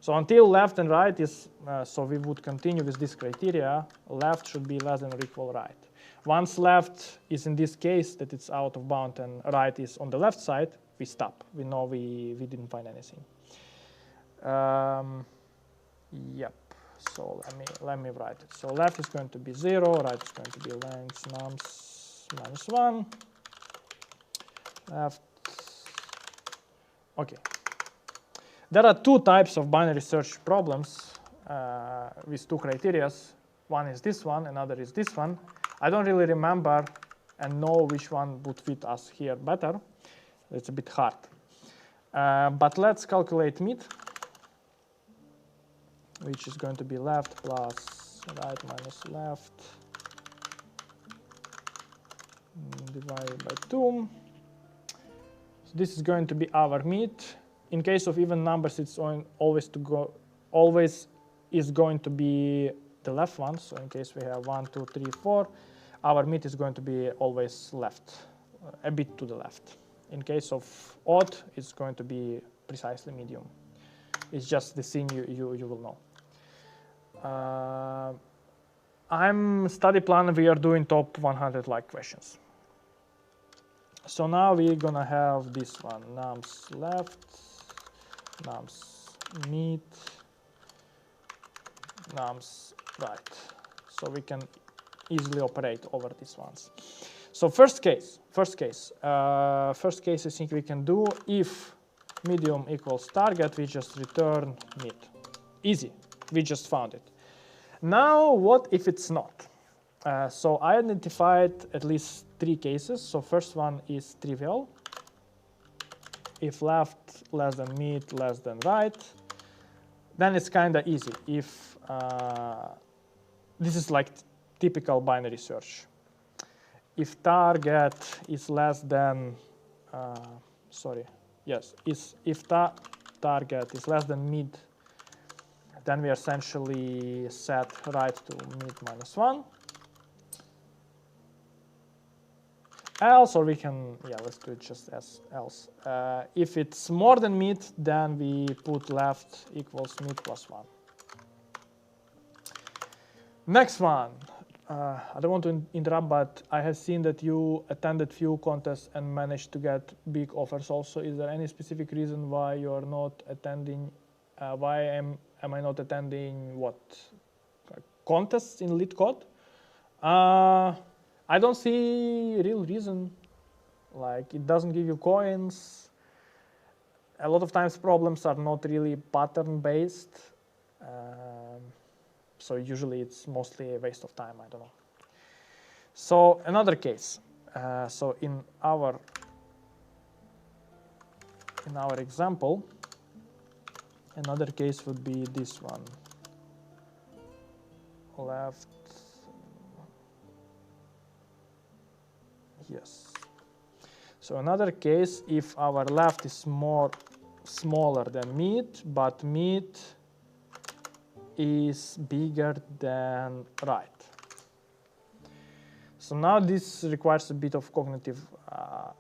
So until left and right is, so we would continue with this criteria, left should be less than or equal right. Once left is in this case that it's out of bound and right is on the left side, we stop. We know we didn't find anything. Yep, so let me write it. So left is going to be 0, right is going to be length nums -1. Left, okay. There are two types of binary search problems with two criteria. One is this one, another is this one. I don't really remember and know which one would fit us here better. It's a bit hard. But let's calculate mid, which is going to be left plus right minus left divided by 2. So this is going to be our mid. In case of even numbers, it's always is going to be the left one. So in case we have 1, 2, 3, 4, our mid is going to be always left, a bit to the left. In case of odd, it's going to be precisely medium. It's just the thing you will know. I'm study plan. We are doing top 100 like questions. So now we're gonna have this one: nums left, nums mid, nums right. So we can easily operate over these ones. So first case I think we can do if medium equals target, we just return mid. Easy, we just found it. Now what if it's not? So I identified at least 3 cases. So first one is trivial. If left less than mid less than right, then it's kind of easy. If this is like typical binary search. if target is less than, if target is less than mid, then we essentially set right to mid minus 1. Else, or we can, let's do it just as else. If it's more than mid, then we put left equals mid plus 1. Next one. I don't want to interrupt, but I have seen that you attended few contests and managed to get big offers also. Is there any specific reason why you're not attending? Why am I not attending what? Contests in LeetCode? I don't see a real reason. Like, it doesn't give you coins. A lot of times problems are not really pattern based. So usually it's mostly a waste of time, I don't know. So another case. So in our example, another case would be this one. Left. Yes. So another case, if our left is smaller than mid, but mid is bigger than right. So now this requires a bit of cognitive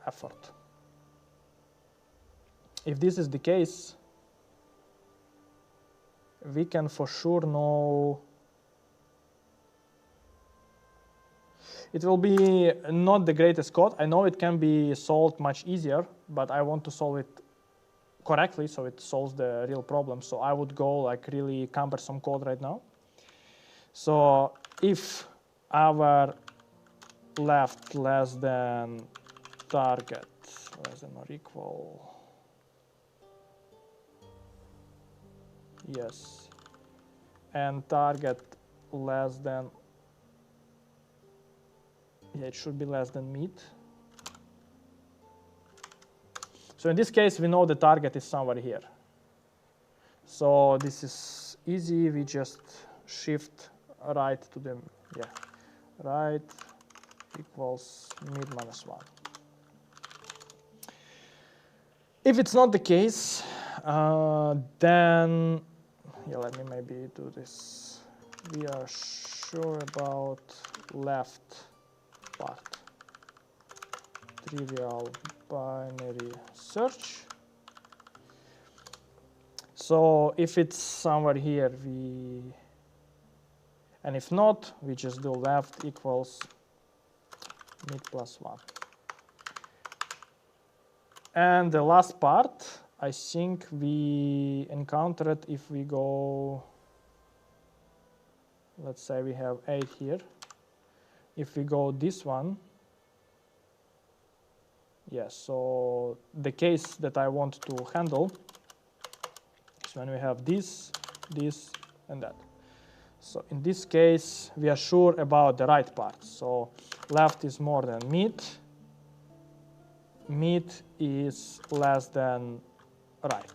effort. If this is the case, we can for sure know it will be not the greatest code. I know it can be solved much easier, but I want to solve it correctly so it solves the real problem. So I would go like really cumbersome code right now. So if our left less than target less than or equal, yes, and target less than, it should be less than mid. So in this case, we know the target is somewhere here. So this is easy. We just shift right to the, right equals mid minus 1. If it's not the case, then, let me maybe do this. We are sure about left part. Trivial binary search. So if it's somewhere here, and if not, we just do left equals mid plus 1. And the last part, I think we encountered if we go, let's say we have 8 here. If we go this one, yes, so the case that I want to handle is when we have this, and that. So in this case, we are sure about the right part. So left is more than mid. Mid is less than right.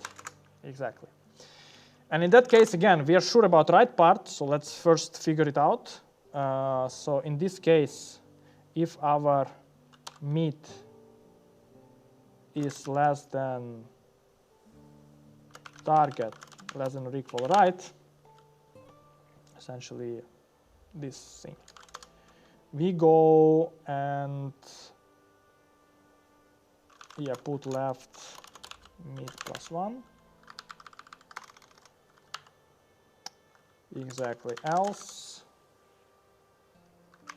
Exactly. And in that case, again, we are sure about right part. So let's first figure it out. So in this case, if our mid is less than target, less than or equal right, essentially this thing, we go and put left mid plus 1. Exactly. Else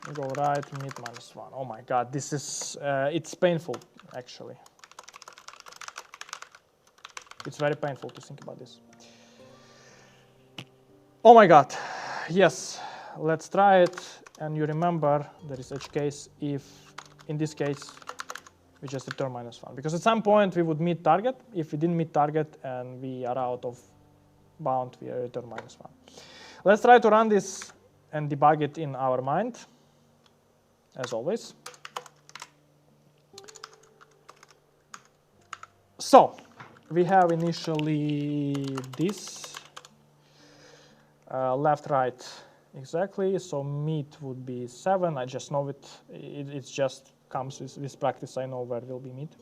we go right mid minus 1. Oh my god, this is it's painful actually. It's very painful to think about this. Oh my god. Yes, let's try it. And you remember there is edge case if in this case we just return minus 1. Because at some point we would meet target. If we didn't meet target and we are out of bound, we return minus 1. Let's try to run this and debug it in our mind, as always. So we have initially this left, right exactly. So meet would be 7. I just know it. It just comes with practice. I know where will be meet.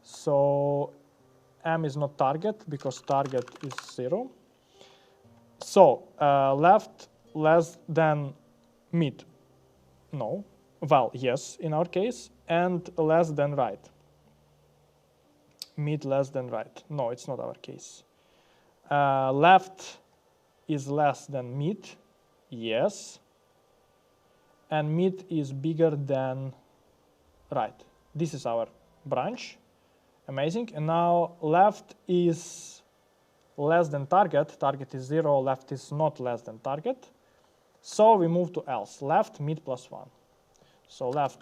So m is not target because target is 0. So left less than mid. No. Well, yes, in our case, and less than right. Mid less than right. No, it's not our case. Left is less than mid. Yes. And mid is bigger than right. This is our branch. Amazing. And now left is less than target. Target is 0. Left is not less than target. So we move to else. Left mid plus 1. So left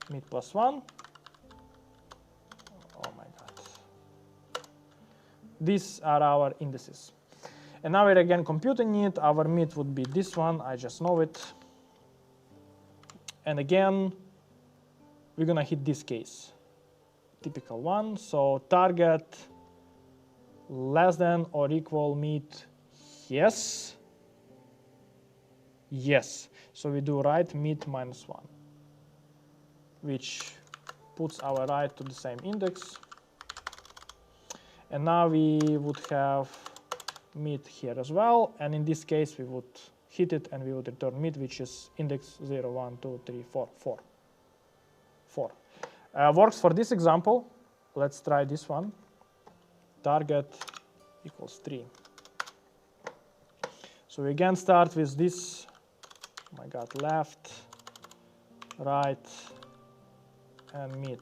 mid plus 1. Oh my god. These are our indices. And now we're again computing it. Our mid would be this one. I just know it. And again, we're gonna hit this case. Typical one. So target less than or equal mid. Yes. Yes. So we do right mid minus 1, which puts our right to the same index. And now we would have mid here as well. And in this case, we would hit it and we would return mid, which is index 0, 1, 2, 3, 4, 4. 4. Works for this example. Let's try this one. Target equals 3. So we again start with this. Oh my god, left, right, and mid.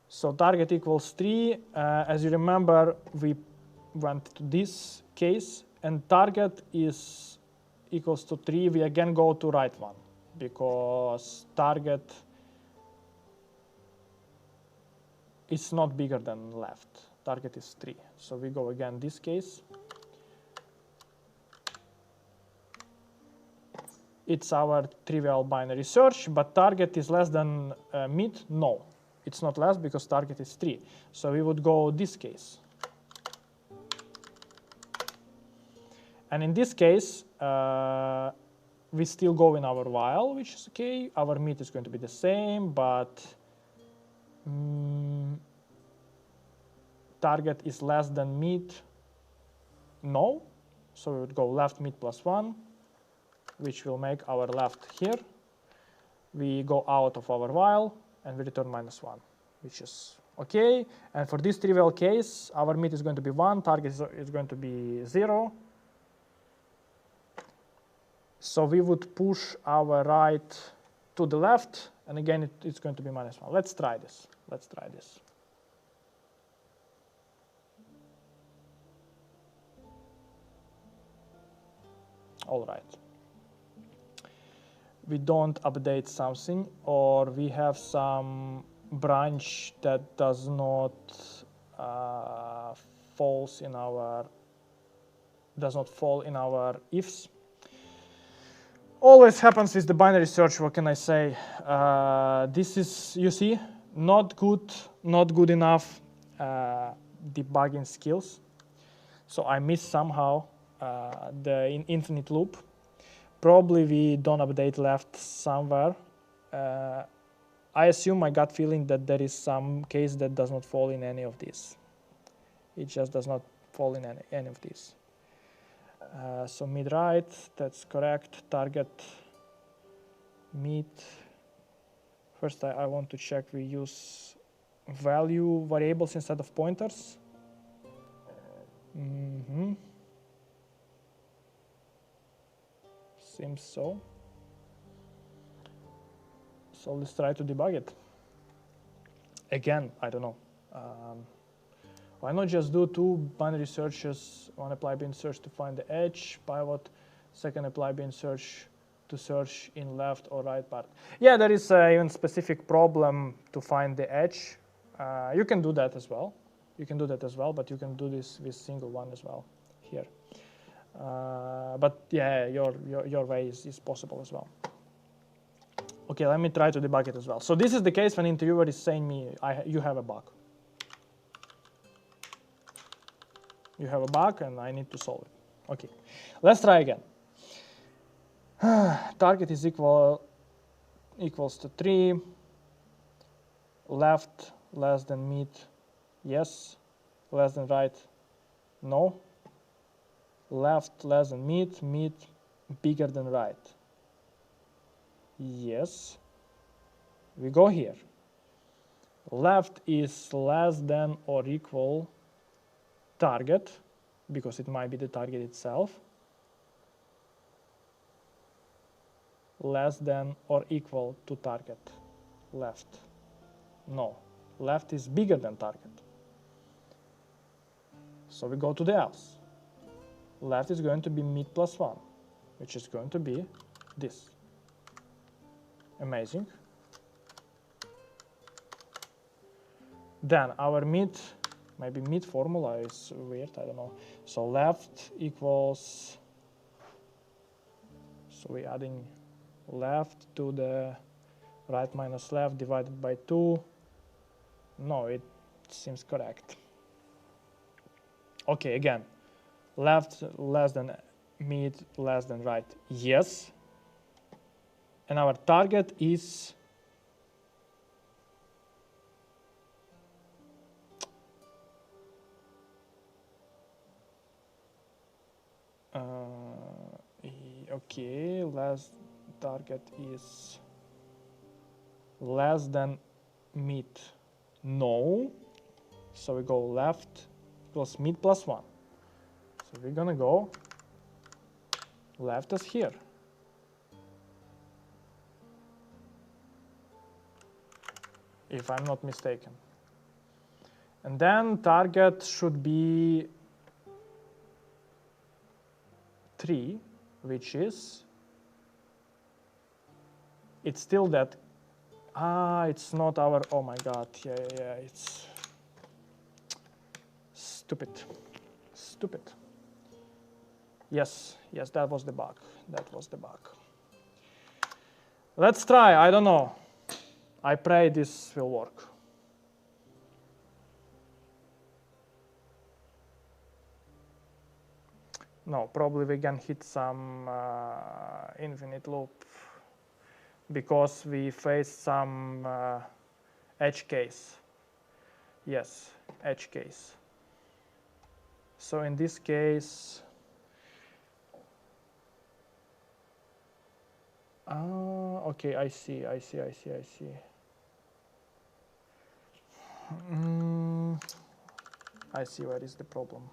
So target equals 3. As you remember, we went to this case, and target is equals to 3. We again go to right one, because target is not bigger than left. Target is 3. So we go again this case. It's our trivial binary search, but target is less than mid? No, it's not less because target is 3. So we would go this case. And in this case, we still go in our while, which is okay. Our mid is going to be the same, but target is less than mid. No. So we would go left mid plus 1, which will make our left here. We go out of our while and we return minus 1, which is okay. And for this trivial case, our mid is going to be 1, target is going to be 0. So we would push our right to the left, and again it's going to be minus 1. Let's try this. Let's try this. All right. We don't update something, or we have some branch that does not fall in our ifs. Always happens with the binary search. What can I say? This is, you see, not good enough debugging skills. So I missed somehow the infinite loop. Probably we don't update left somewhere. I assume my gut feeling that there is some case that does not fall in any of these. It just does not fall in any of these. So mid right, that's correct. Target mid. First I want to check we use value variables instead of pointers. Seems so. So let's try to debug it. Again, I don't know. Why not just do 2 binary searches, one apply bin search to find the edge pivot, second apply bin search to search in left or right part. Yeah, there is even specific problem to find the edge. You can do that as well. You can do that as well, but you can do this with single one as well here. But yeah, your way is possible as well. Okay, let me try to debug it as well. So this is the case when interviewer is saying me, you have a bug. You have a bug and I need to solve it. Okay, let's try again. Target is equals to 3. Left less than mid, yes. Less than right, no. Left less than mid, mid bigger than right, yes. We go here. Left is less than or equal target, because it might be the target itself. Less than or equal to target, left, no. Left is bigger than target. So we go to the else. Left is going to be mid plus 1, which is going to be this. Amazing. Then our mid, maybe mid formula is weird, I don't know. So left equals, so we're adding left to the right minus left divided by 2. No, it seems correct. Okay, again, left less than mid less than right, yes. And our target is okay, last target is less than mid, no. So we go left equals mid plus 1. So we're gonna go left is here. If I'm not mistaken. And then target should be 3, which is, it's still that, it's not our, oh my god, yeah, it's stupid. Yes, that was the bug, Let's try, I don't know. I pray this will work. No, probably we can hit some infinite loop because we faced some edge case. Yes, edge case. So in this case, okay, I see. I see where is the problem.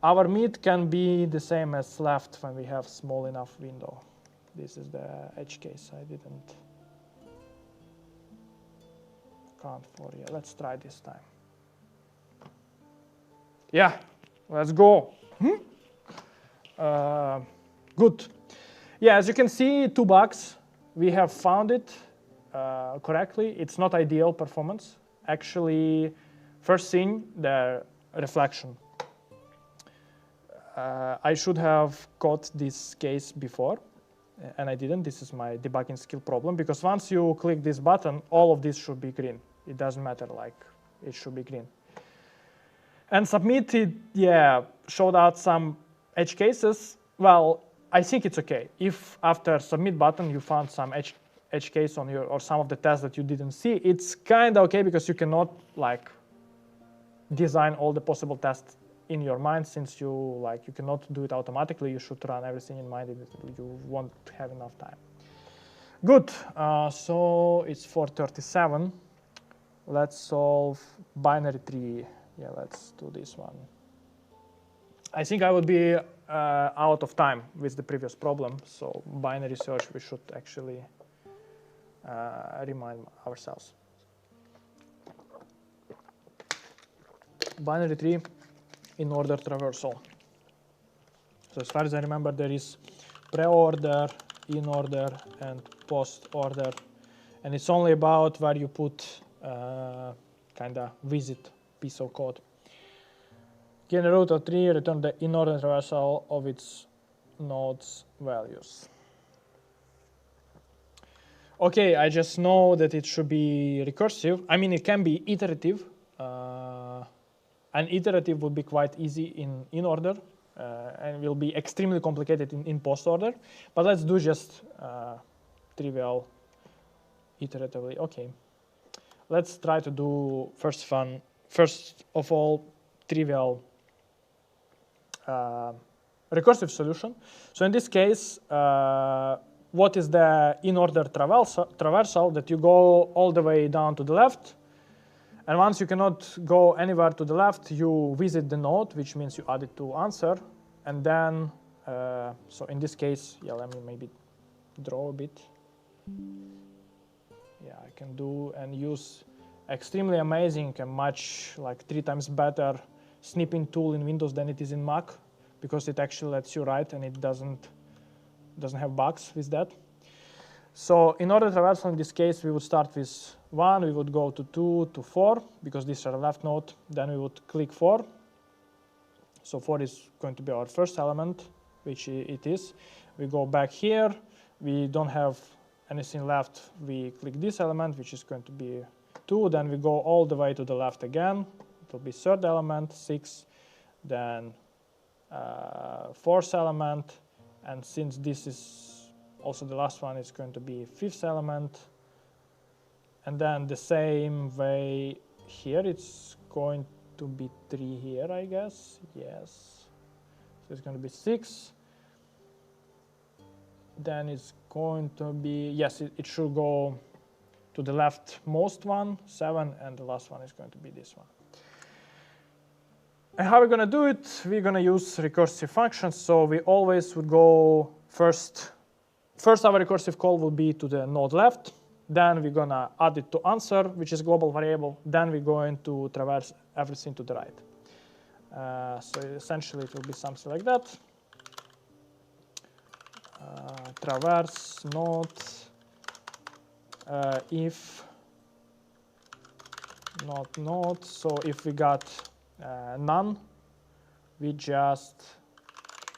Our mid can be the same as left when we have small enough window. This is the edge case. I didn't count for you. Let's try this time. Yeah, let's go. Good. Yeah, as you can see, 2 bugs. We have found it correctly. It's not ideal performance. Actually, first thing, the reflection. I should have caught this case before, and I didn't. This is my debugging skill problem, because once you click this button, all of this should be green. It doesn't matter, like, it should be green. And submit, it, yeah, showed out some edge cases. Well, I think it's okay. If after submit button you found some edge case on your, or some of the tests that you didn't see, it's kind of okay, because you cannot like design all the possible tests in your mind, since you cannot do it automatically. You should run everything in mind. You won't have enough time. Good. So it's 4:37. Let's solve binary tree. Yeah, let's do this one. I think I would be out of time with the previous problem, so binary search we should actually remind ourselves. Binary tree in order traversal. So as far as I remember, there is pre-order, in order, and post order, and it's only about where you put kind of visit piece of code. Gain a root of tree, return the in order traversal of its nodes values. Okay, I just know that it should be recursive. I mean, it can be iterative. And iterative would be quite easy in order. and will be extremely complicated in post order. But let's do just trivial iteratively. Okay, let's try to do first of all trivial recursive solution. So in this case, what is the in-order traversal that you go all the way down to the left, and once you cannot go anywhere to the left, you visit the node, which means you add it to answer, and then so in this case, yeah, let me maybe draw a bit. Yeah, I can do and use extremely amazing and much like 3 times better snipping tool in Windows than it is in Mac, because it actually lets you write and it doesn't have bugs with that. So in order traversal in this case, we would start with 1, we would go to 2 to 4, because these are the left node. Then we would click 4. So 4 is going to be our first element, which it is. We go back here. We don't have anything left. We click this element, which is going to be 2. Then we go all the way to the left again. It will be third element, 6. Then fourth element. And since this is also the last one, is going to be fifth element. And then the same way here, it's going to be 3 here, I guess. Yes. So it's going to be 6. Then it's going to be, yes, it should go to the leftmost one, 7, and the last one is going to be this one. And how we're going to do it? We're going to use recursive functions. So we always would go first our recursive call will be to the node left. Then we're going to add it to answer, which is a global variable. Then we're going to traverse everything to the right. So essentially, it will be something like that. Traverse node if not node. So if we got none, we just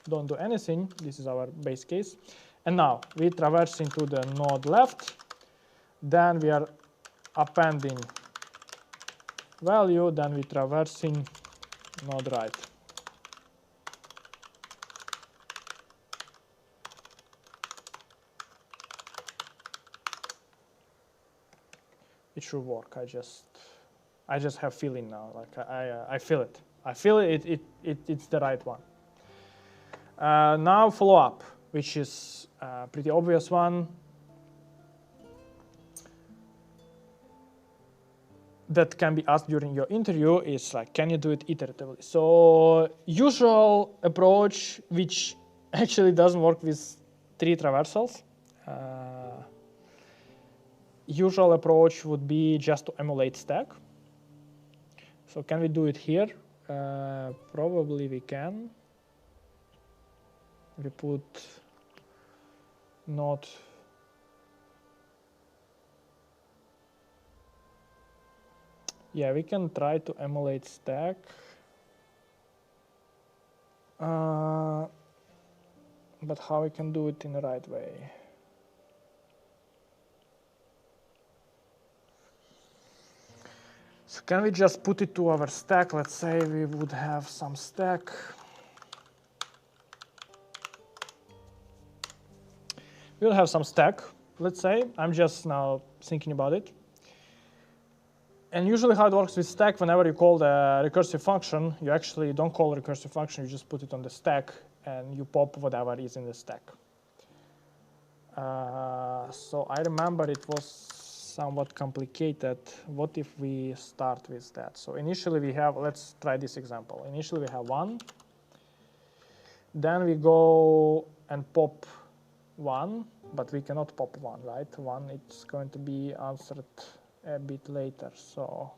don't do anything. This is our base case. And now we traverse into the node left. Then we are appending value. Then we traversing node right. It should work. I just have feeling now. Like I feel it. I feel it. It's the right one. Now follow up, which is a pretty obvious one. That can be asked during your interview is like, can you do it iteratively? So usual approach, which actually doesn't work with 3 traversals. Usual approach would be just to emulate stack. So can we do it here? Probably we can. We put node. Yeah, we can try to emulate stack. But how we can do it in the right way? So can we just put it to our stack? Let's say we would have some stack. We'll have some stack, let's say. I'm just now thinking about it. And usually how it works with stack, whenever you call the recursive function, you actually don't call a recursive function, you just put it on the stack and you pop whatever is in the stack. So I remember it was somewhat complicated. What if we start with that? So initially we have, let's try this example. Initially we have 1. Then we go and pop 1, but we cannot pop 1, right? 1, it's going to be answered a bit later, so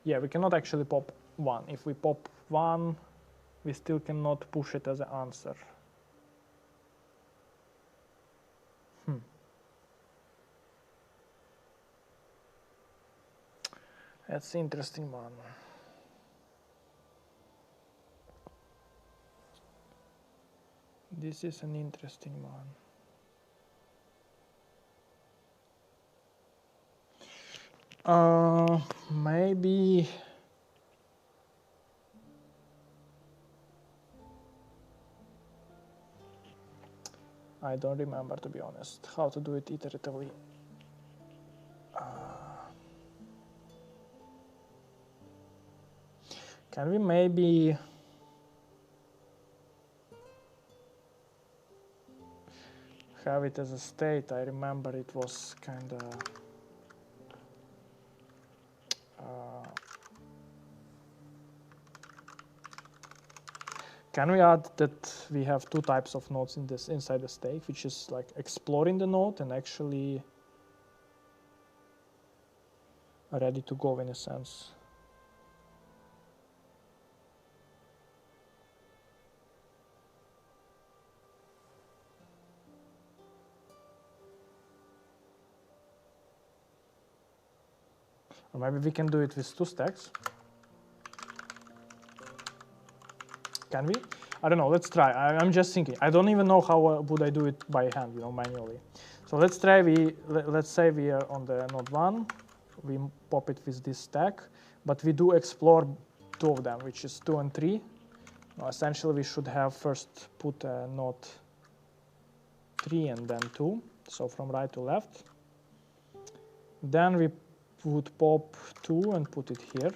yeah, we cannot actually pop 1. If we pop 1, we still cannot push it as an answer. That's an interesting one. This is an interesting one. Maybe I don't remember, to be honest, how to do it iteratively. Can we maybe have it as a state? I remember it was kind of can we add that we have two types of nodes in this inside the state, which is like exploring the node and actually ready to go in a sense? Or maybe we can do it with two stacks. Can we? I don't know, let's try. I'm just thinking. I don't even know how would I do it by hand, manually. So let's try, let's say we are on the node 1, we pop it with this stack, but we do explore two of them, which is 2 and 3. Now, essentially, we should have first put a node 3 and then 2, so from right to left. Then we would pop 2 and put it here.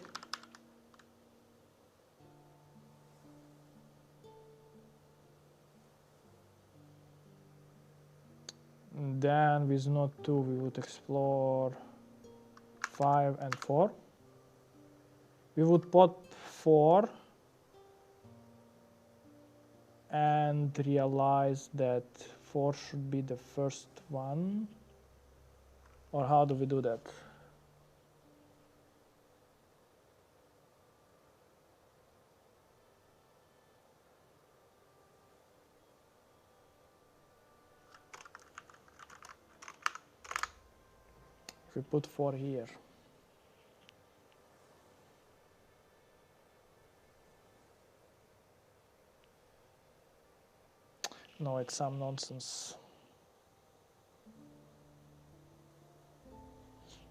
And then with node 2, we would explore 5 and 4. We would pop 4 and realize that 4 should be the first one. Or how do we do that? If we put 4 here. No, it's some nonsense.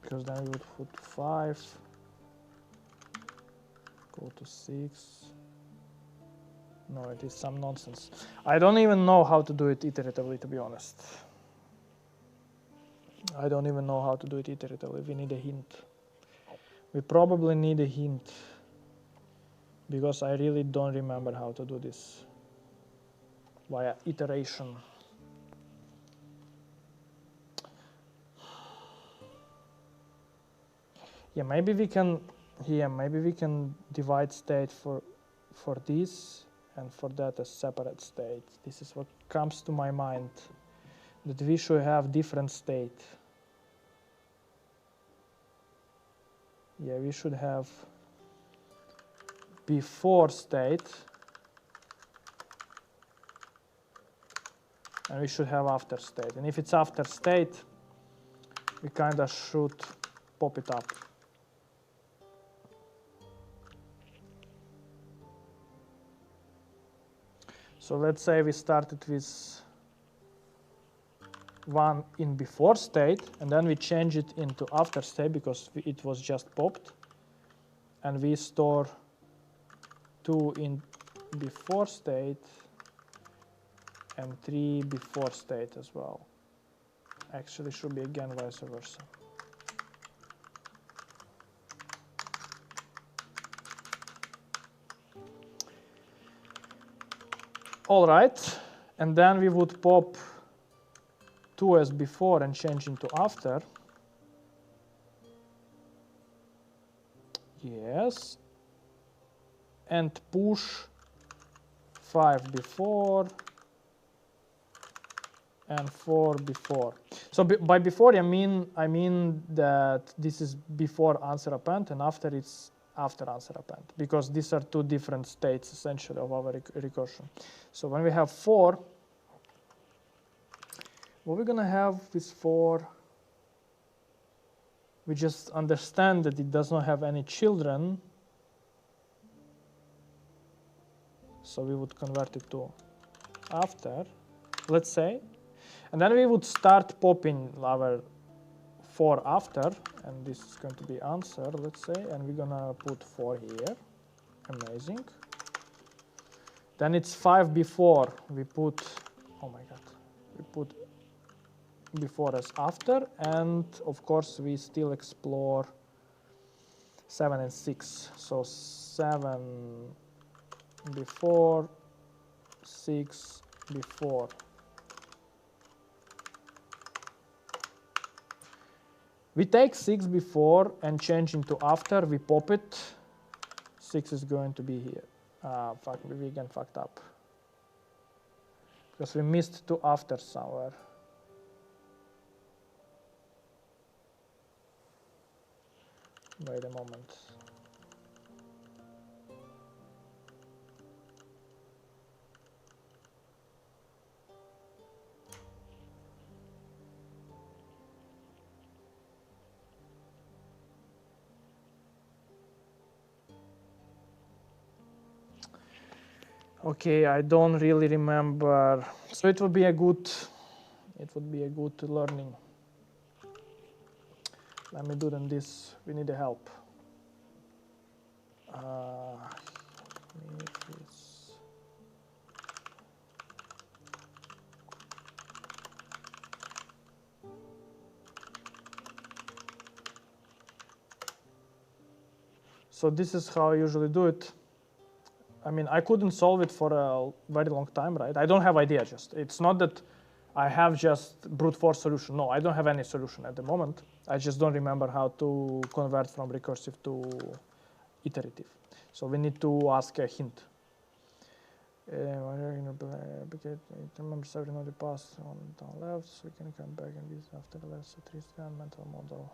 Because then we would put 5, go to 6. No, it is some nonsense. I don't even know how to do it iteratively, to be honest. I don't even know how to do it iteratively. We need a hint. We probably need a hint, because I really don't remember how to do this via iteration. Yeah, maybe we can. Yeah, maybe we can divide state for this and for that as separate state. This is what comes to my mind, that we should have different state. Yeah, we should have before state and we should have after state. And if it's after state, we kind of should pop it up. So let's say we started with 1 in before state, and then we change it into after state because it was just popped, and we store 2 in before state and 3 before state as well. Actually, should be again vice versa. All right, and then we would pop 2 as before and change into after. Yes. And push 5 before and 4 before. So by before I mean that this is before answer append and after it's after answer append, because these are two different states essentially of our recursion. So when we have 4, what we're gonna have with 4, we just understand that it does not have any children, so we would convert it to after, let's say, and then we would start popping our 4 after, and this is going to be answer, let's say, and we're gonna put 4 here. Amazing. Then it's 5 before. We put, oh my god, we put before as after, and of course we still explore 7 and 6. So 7 before, 6 before. We take 6 before and change into after, we pop it. 6 is going to be here. Fuck, we again fucked up. Because we missed 2 after somewhere. Wait a moment. Okay, I don't really remember. So it would be a good learning. Let me do them this. We need the help. So this is how I usually do it. I mean, I couldn't solve it for a very long time, right? I don't have idea just. It's not that I have just brute force solution. No, I don't have any solution at the moment. I just don't remember how to convert from recursive to iterative. So we need to ask a hint. Remember every node pass on down left, so we can come back and this after the left, so 3 mental model.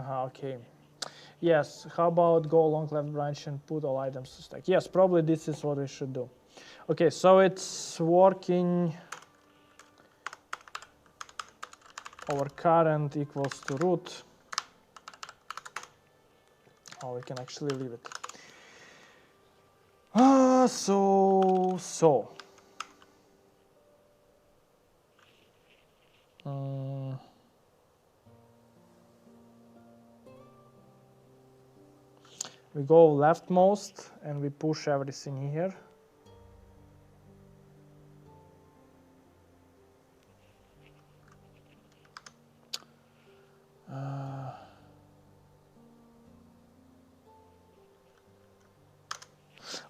Okay. Yes, how about go along left branch and put all items to stack? Yes, probably this is what we should do. Okay, so it's working over current equals to root. Oh, we can actually leave it. We go leftmost and we push everything here.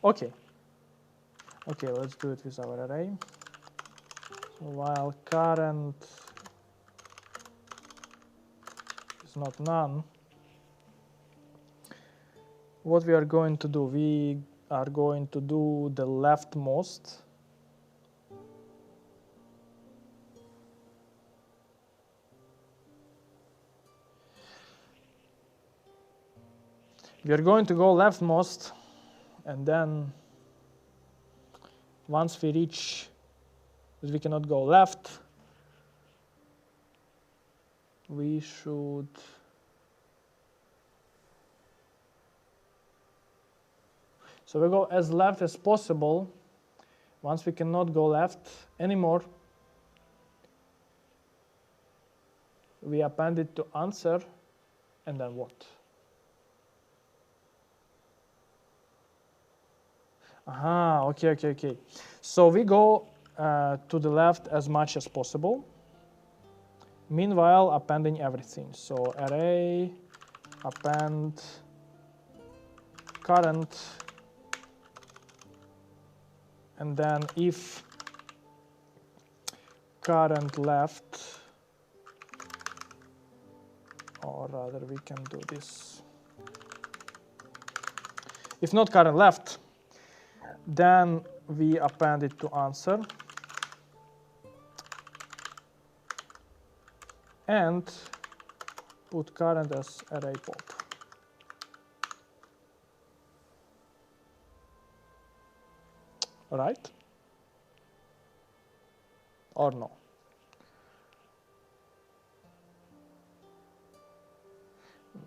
Okay, let's do it with our array. So while current is not none, what we are going to do, we are going to do the leftmost. We are going to go leftmost, and then once we reach that we cannot go left, we should so we go as left as possible. Once we cannot go left anymore, we append it to answer, and then what? Okay. So we go to the left as much as possible. Meanwhile, appending everything. So array append current, and then if current left, or rather we can do this. if not current left, then we append it to answer and put current as array pop. Right? Or no?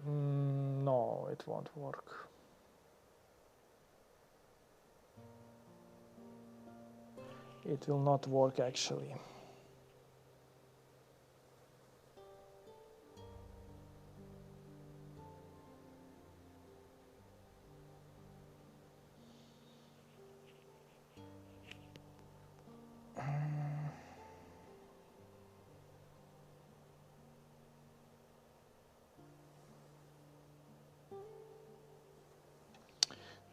No, it won't work. It will not work actually.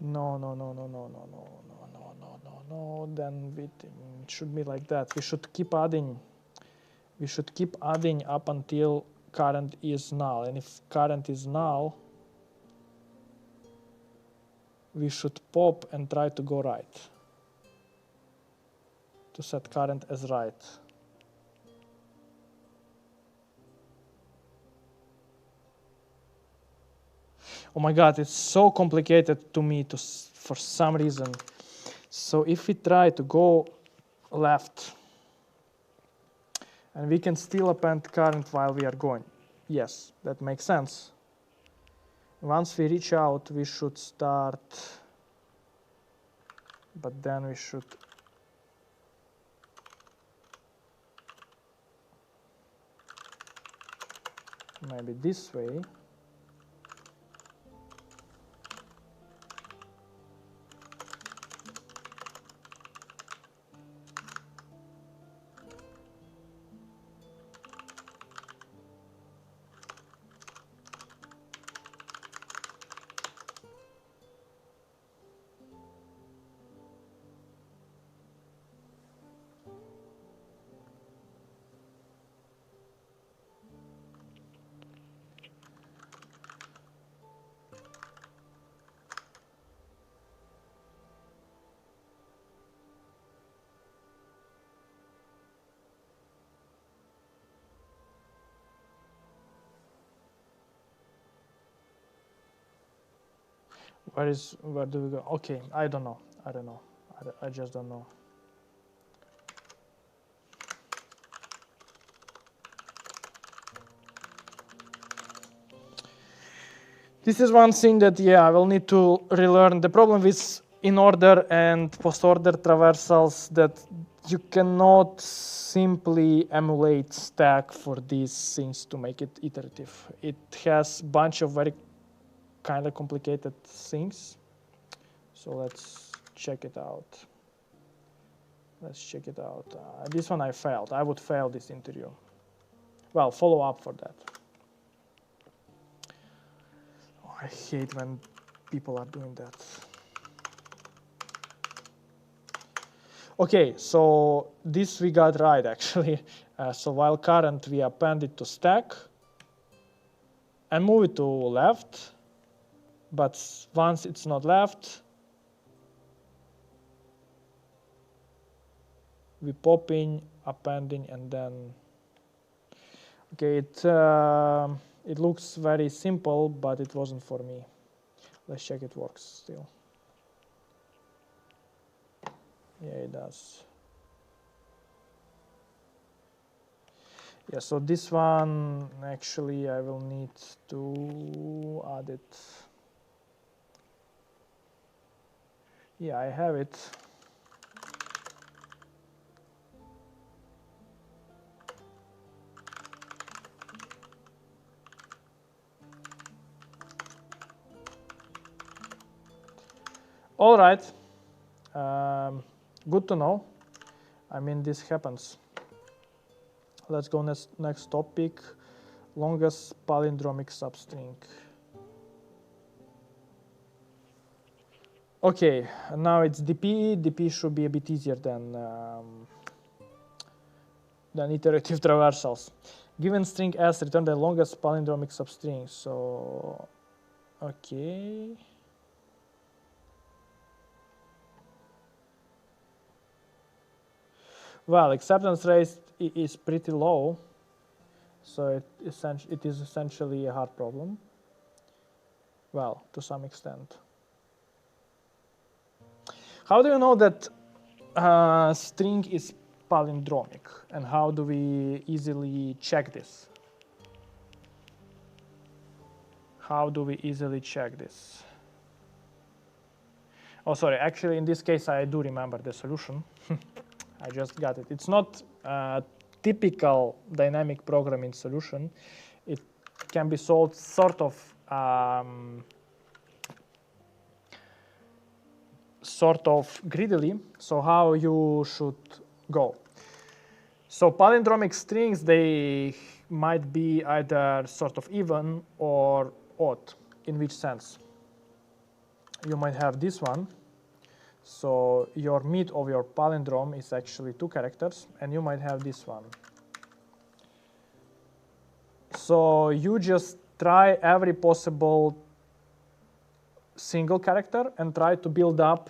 No. Then it should be like that. We should keep adding. We should keep adding up until current is null. And if current is null, we should pop and try to go right. To set current as right. Oh my god, it's so complicated to me for some reason. So if we try to go left, and we can still append current while we are going. Yes, that makes sense. Once we reach out, we should start, but then we should maybe this way. Where do we go? Okay, I don't know. I just don't know. This is one thing that, yeah, I will need to relearn. The problem with in-order and post-order traversals that you cannot simply emulate stack for these things to make it iterative. It has a bunch of very kind of complicated things. So let's check it out. This one I failed. I would fail this interview. Well, follow up for that. Oh, I hate when people are doing that. Okay, so this we got right actually. So while current we append it to stack and move it to left, but once it's not left, we pop in, appending, and then okay, it looks very simple, but it wasn't for me. Let's check it works still. Yeah, it does. Yeah, so this one actually I will need to add it. Yeah, I have it. All right, good to know. I mean, this happens. Let's go next topic, longest palindromic substring. Okay, now it's DP. DP should be a bit easier than iterative traversals. Given string S, return the longest palindromic substring. So, okay. Well, acceptance rate is pretty low, so it is essentially a hard problem. Well, to some extent. How do you know that string is palindromic, and how do we easily check this? How do we easily check this? Oh, sorry, actually in this case I do remember the solution. I just got it. It's not a typical dynamic programming solution. It can be solved sort of greedily. So how you should go? So palindromic strings, they might be either sort of even or odd. In which sense? You might have this one. So your meat of your palindrome is actually 2 characters, and you might have this one. So you just try every possible single character and try to build up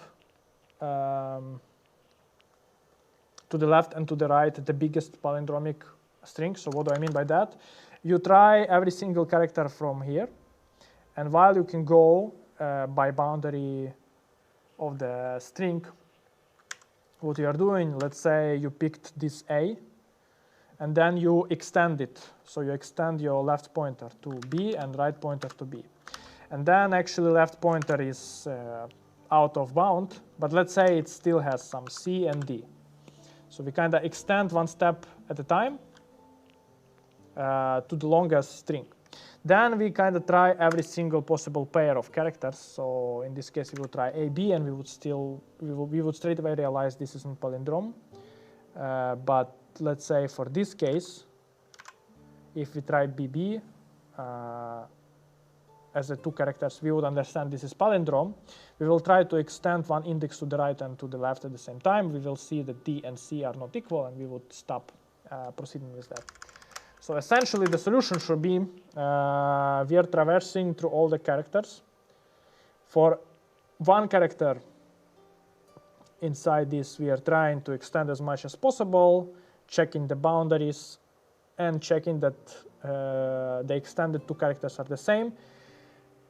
to the left and to the right the biggest palindromic string. So what do I mean by that? You try every single character from here, and while you can go by boundary of the string, what you are doing, let's say you picked this A, and then you extend it. So you extend your left pointer to B and right pointer to B. And then actually left pointer is out of bound, but let's say it still has some C and D. So we kind of extend one step at a time to the longest string. Then we kind of try every single possible pair of characters. So in this case, we would try AB, and we would straight away realize this isn't palindrome. But let's say for this case, if we try BB as the 2 characters, we would understand this is palindrome. We will try to extend one index to the right and to the left at the same time. We will see that D and C are not equal, and we would stop proceeding with that. So essentially the solution should be we are traversing through all the characters. For one character inside this, we are trying to extend as much as possible, checking the boundaries and checking that the extended 2 characters are the same.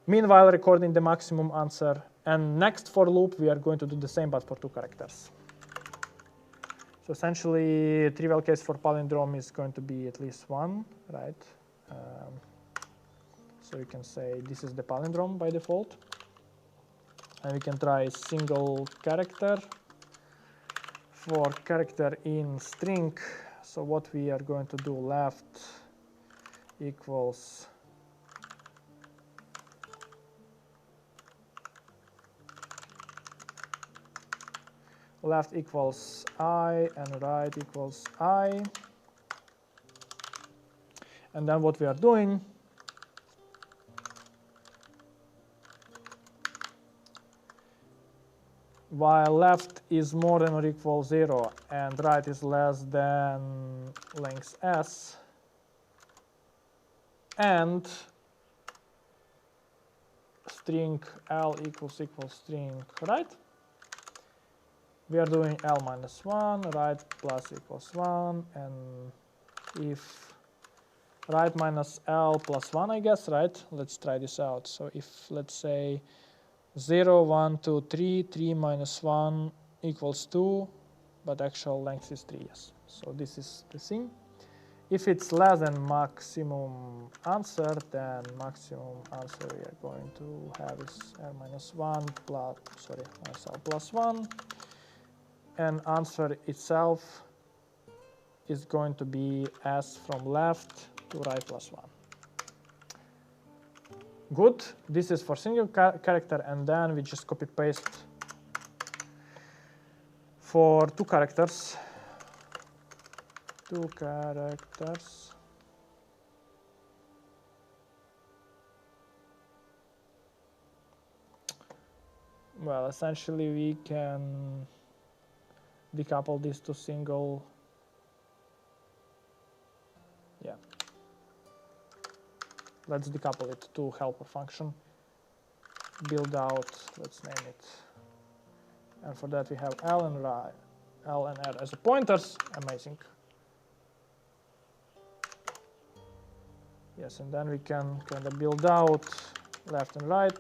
Meanwhile, recording the maximum answer. And next for loop, we are going to do the same, but for 2 characters. So essentially, a trivial case for palindrome is going to be at least 1, right? So you can say this is the palindrome by default. And we can try a single character for character in string. So what we are going to do, left equals I and right equals I. And then what we are doing, while left is more than or equal 0 and right is less than length s, and string L equals string right, we are doing L minus 1, right plus equals 1, and if right minus L plus 1, I guess, right? Let's try this out. So if, let's say, 0, 1, 2, 3, 3 minus 1 equals 2, but actual length is 3, yes. So this is the thing. If it's less than maximum answer, then maximum answer we are going to have is L minus 1 plus, sorry, minus L plus 1. And answer itself is going to be S from left to right plus 1. Good. This is for single character, and then we just copy paste for 2 characters. 2 characters. Well, essentially we can decouple this to single. Yeah. Let's decouple it to helper function. Build out, let's name it. And for that we have L and right. L and R as pointers. Amazing. Yes, and then we can kind of build out left and right.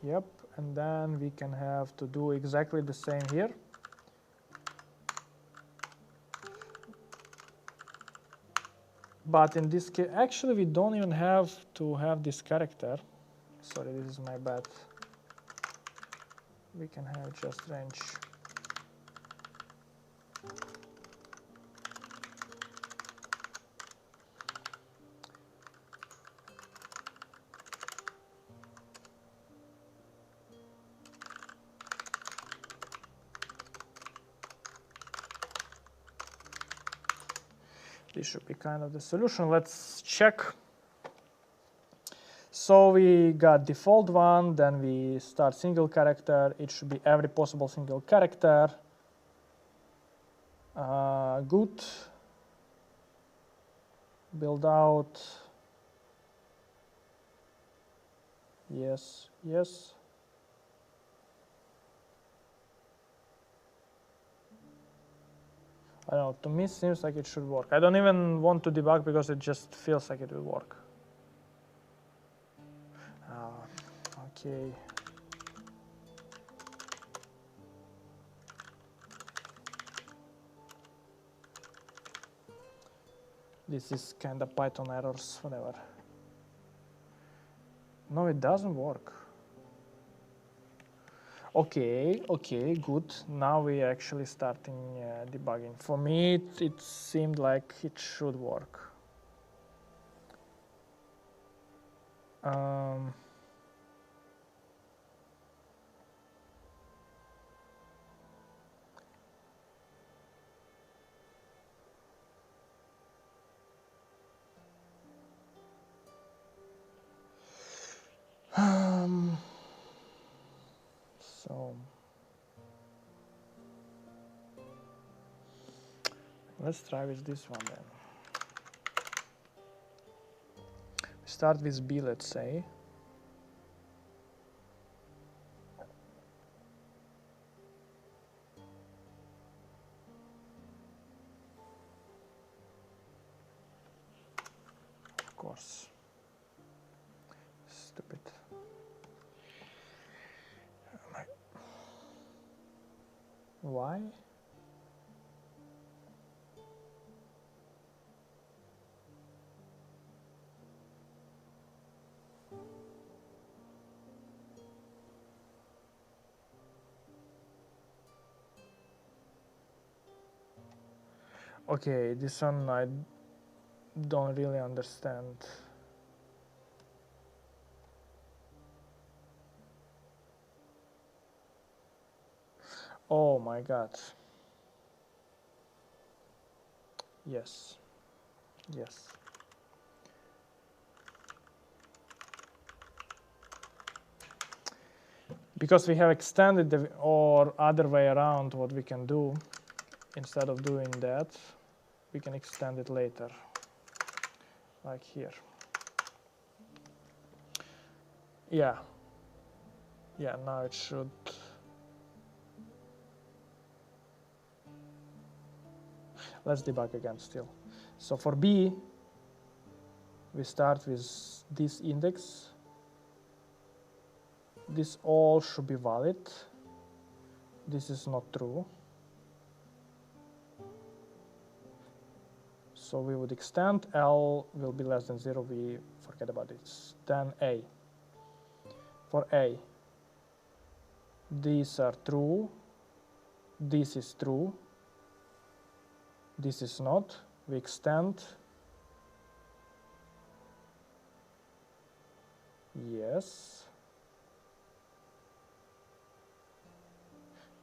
Yep, and then we can have to do exactly the same here. But in this case, actually, we don't even have to have this character. Sorry, this is my bad. We can have just range. This should be kind of the solution. Let's check. So we got default one, then we start single character. It should be every possible single character. Good. Build out. Yes, yes. I don't know, to me it seems like it should work. I don't even want to debug because it just feels like it will work. Okay. This is kind of Python errors, whatever. No, it doesn't work. Okay, good. Now we're actually starting debugging. For me, it seemed like it should work. So let's try with this one then. Start with B, let's say. Of course. Stupid. Why? Okay, this one I don't really understand. Oh my god. Yes. Yes. Because we have extended the or other way around, what we can do, instead of doing that, we can extend it later, like here. Yeah, now it should. Let's debug again still. So for B, we start with this index. This all should be valid. This is not true. So we would extend, L will be less than 0, we forget about it. Then A. For A, these are true, this is true, this is not. We extend. Yes.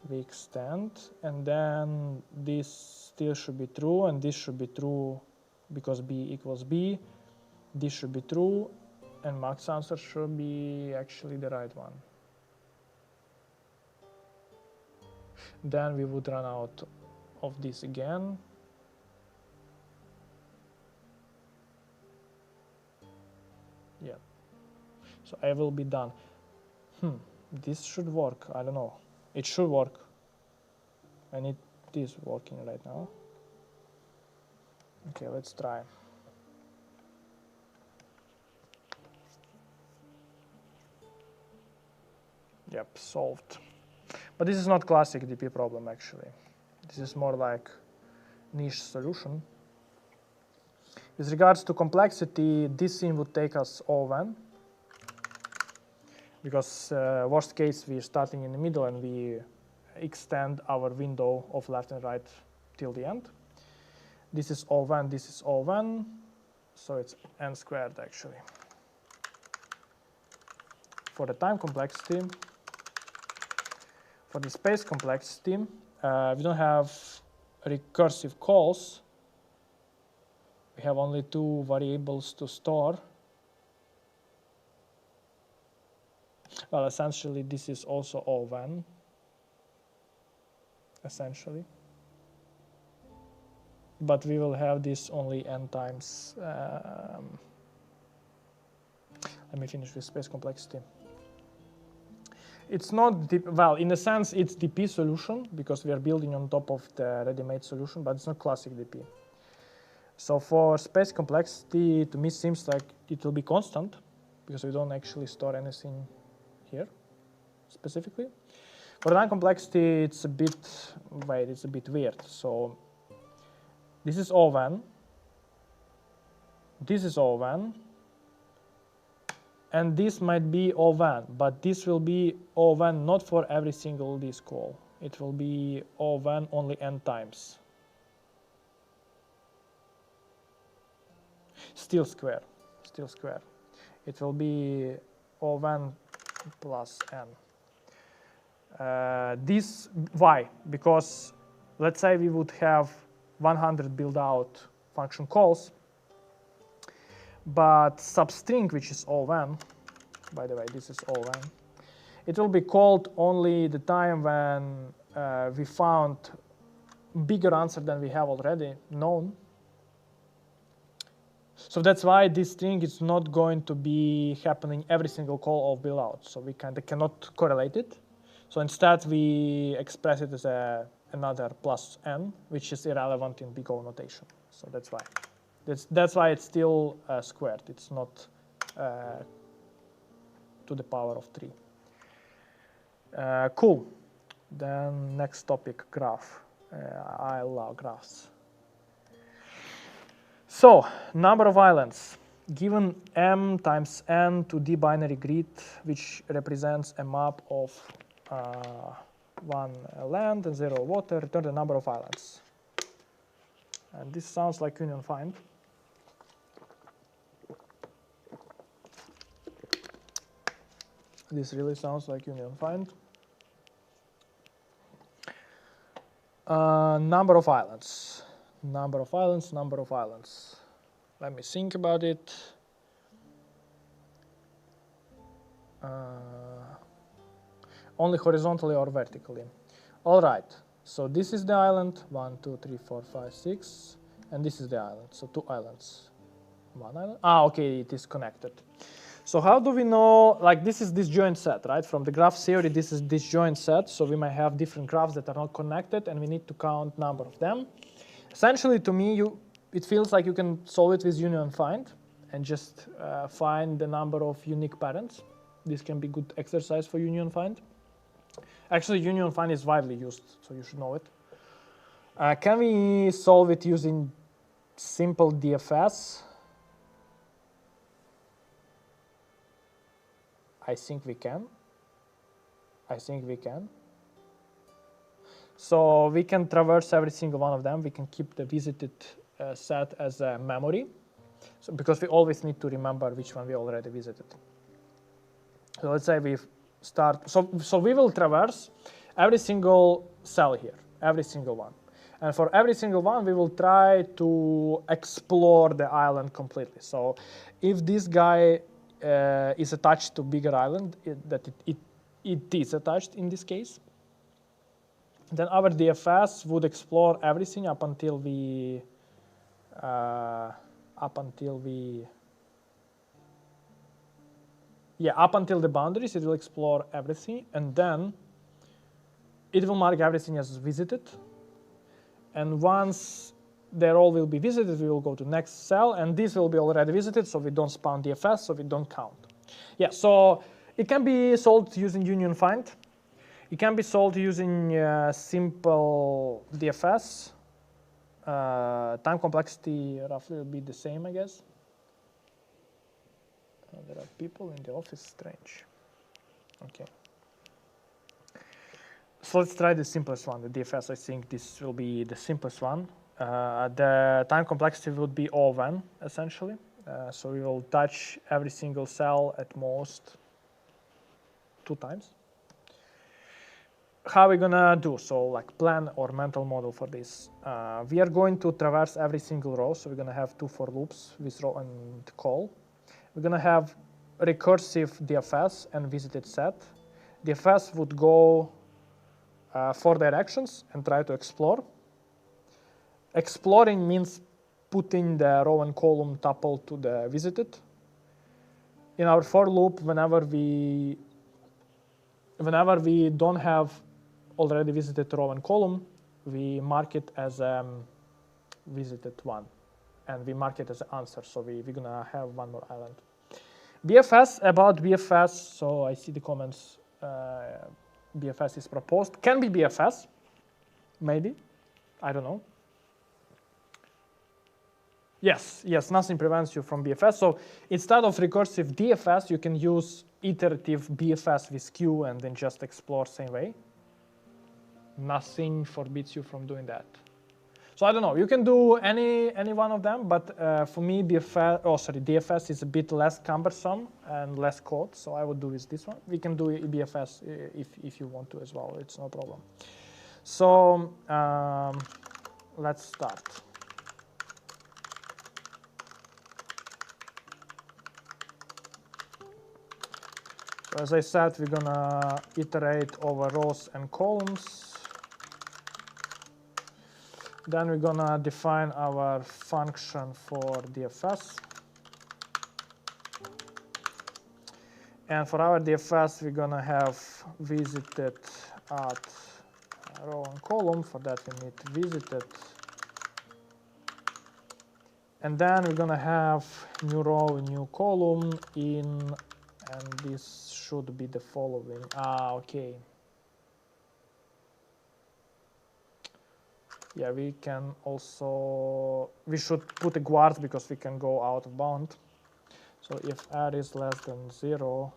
We extend, and then this still should be true, and this should be true because B equals B. This should be true, and max answer should be actually the right one. Then we would run out of this again. Yeah. So I will be done. This should work. I don't know. It should work. And it is working right now. Okay, let's try. Yep, solved. But this is not classic DP problem actually. This is more like niche solution. With regards to complexity, this scene would take us O(n), because worst case we're starting in the middle and we extend our window of left and right till the end. This is O(n), this is O(n), so it's n squared actually. For the time complexity, for the space complexity, we don't have recursive calls. We have only two variables to store. Well, essentially, this is also O(n), essentially. But we will have this only n times. Let me finish with space complexity. It's not, well, in a sense, it's DP solution because we are building on top of the ready-made solution, but it's not classic DP. So for space complexity, to me seems like it will be constant because we don't actually store anything here specifically. For time complexity, it's a bit, it's a bit weird. So this is O(n), this is O(n), and this might be O(n), but this will be O(n) not for every single this call. It will be O(n) only n times. Still square. It will be O(n) plus n. This, why? Because let's say we would have 100 build out function calls, but substring, which is O(n), by the way, this is O(n), it will be called only the time when we found bigger answer than we have already known. So that's why this string is not going to be happening every single call of build out. So we cannot correlate it. So instead we express it as another plus n, which is irrelevant in big O notation. So that's why. That's why it's still squared. It's not to the power of 3. Cool. Then next topic, graph. I love graphs. So, number of islands. Given m times n to d binary grid, which represents a map of 1 land and 0 water, return the number of islands. And this sounds like union find. This really sounds like union find. Number of islands. Number of islands. Let me think about it. Only horizontally or vertically. All right. So this is the island. 1, 2, 3, 4, 5, 6. And this is the island. So 2 islands. 1 island. Okay, it is connected. So how do we know, like this is disjoint set, right? From the graph theory, this is disjoint set. So we might have different graphs that are not connected and we need to count number of them. Essentially, to me, it feels like you can solve it with union find and just find the number of unique parents. This can be good exercise for union find. Actually, union find is widely used, so you should know it. Can we solve it using simple DFS? I think we can. So we can traverse every single one of them. We can keep the visited set as a memory, so because we always need to remember which one we already visited. So let's say we start. So we will traverse every single cell here, every single one. And for every single one, we will try to explore the island completely. So if this guy is attached to bigger island, it is attached in this case, then our DFS would explore everything up until we Yeah, up until the boundaries, it will explore everything, and then it will mark everything as visited. And once they all will be visited, we will go to next cell, and this will be already visited, so we don't spawn DFS, so we don't count. Yeah, so it can be solved using union find. It can be solved using simple DFS. Time complexity roughly will be the same, I guess. There are people in the office, strange. Okay. So let's try the simplest one, the DFS. I think this will be the simplest one. The time complexity would be O(n), essentially. So we will touch every single cell at most 2 times. How are we gonna do? So like plan or mental model for this. We are going to traverse every single row. So we're gonna have 2 for loops with row and call. We're gonna have recursive DFS and visited set. DFS would go 4 directions and try to explore. Exploring means putting the row and column tuple to the visited. In our for loop, whenever we don't have already visited row and column, we mark it as visited one, and we mark it as an answer. So we're gonna have 1 more island. BFS, about BFS, so I see the comments. BFS is proposed. Can be BFS, maybe. I don't know. Yes, nothing prevents you from BFS. So instead of recursive DFS, you can use iterative BFS with Q and then just explore same way. Nothing forbids you from doing that. So I don't know, you can do any one of them, but for me DFS is a bit less cumbersome and less code, so I would do with this one. We can do BFS if you want to as well, it's no problem. So let's start. So as I said, we're gonna iterate over rows and columns. Then we're gonna define our function for DFS. And for our DFS, we're gonna have visited at row and column. For that, we need visited. And then we're gonna have new row, new column in, and this should be the following. Okay. Yeah, we can also, we should put a guard because we can go out of bound. So if r is less than 0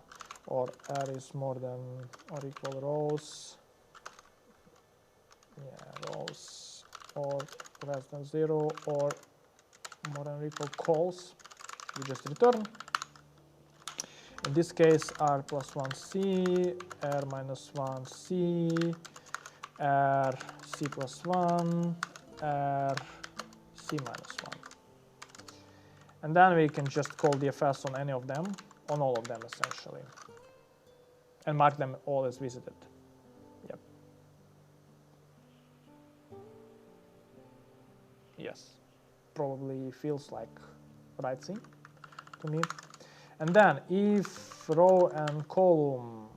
or r is more than or equal rows, rows or less than 0 or more than or equal calls, we just return. In this case, r plus 1c, r minus 1c, r c plus 1, r c minus 1. And then we can just call DFS on any of them, on all of them essentially, and mark them all as visited. Yep. Yes, probably feels like right thing to me. And then if row and column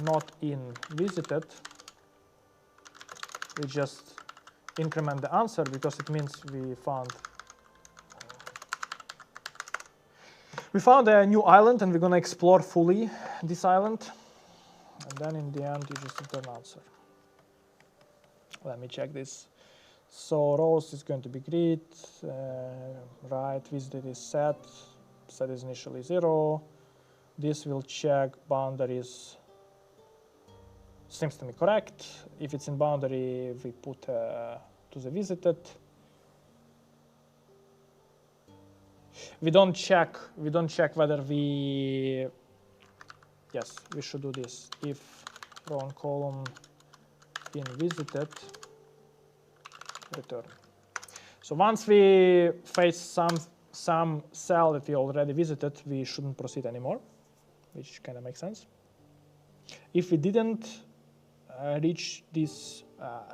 not in visited, we just increment the answer because it means we found a new island and we're gonna explore fully this island. And then in the end, you just return answer. Let me check this. So rows is going to be grid, right, visited is set is initially 0. This will check boundaries. Seems to be correct. If it's in boundary, we put to the visited. We don't check whether we, yes, we should do this. If row and column in visited, return. So once we face some cell that we already visited, we shouldn't proceed anymore, which kind of makes sense. If we didn't reach this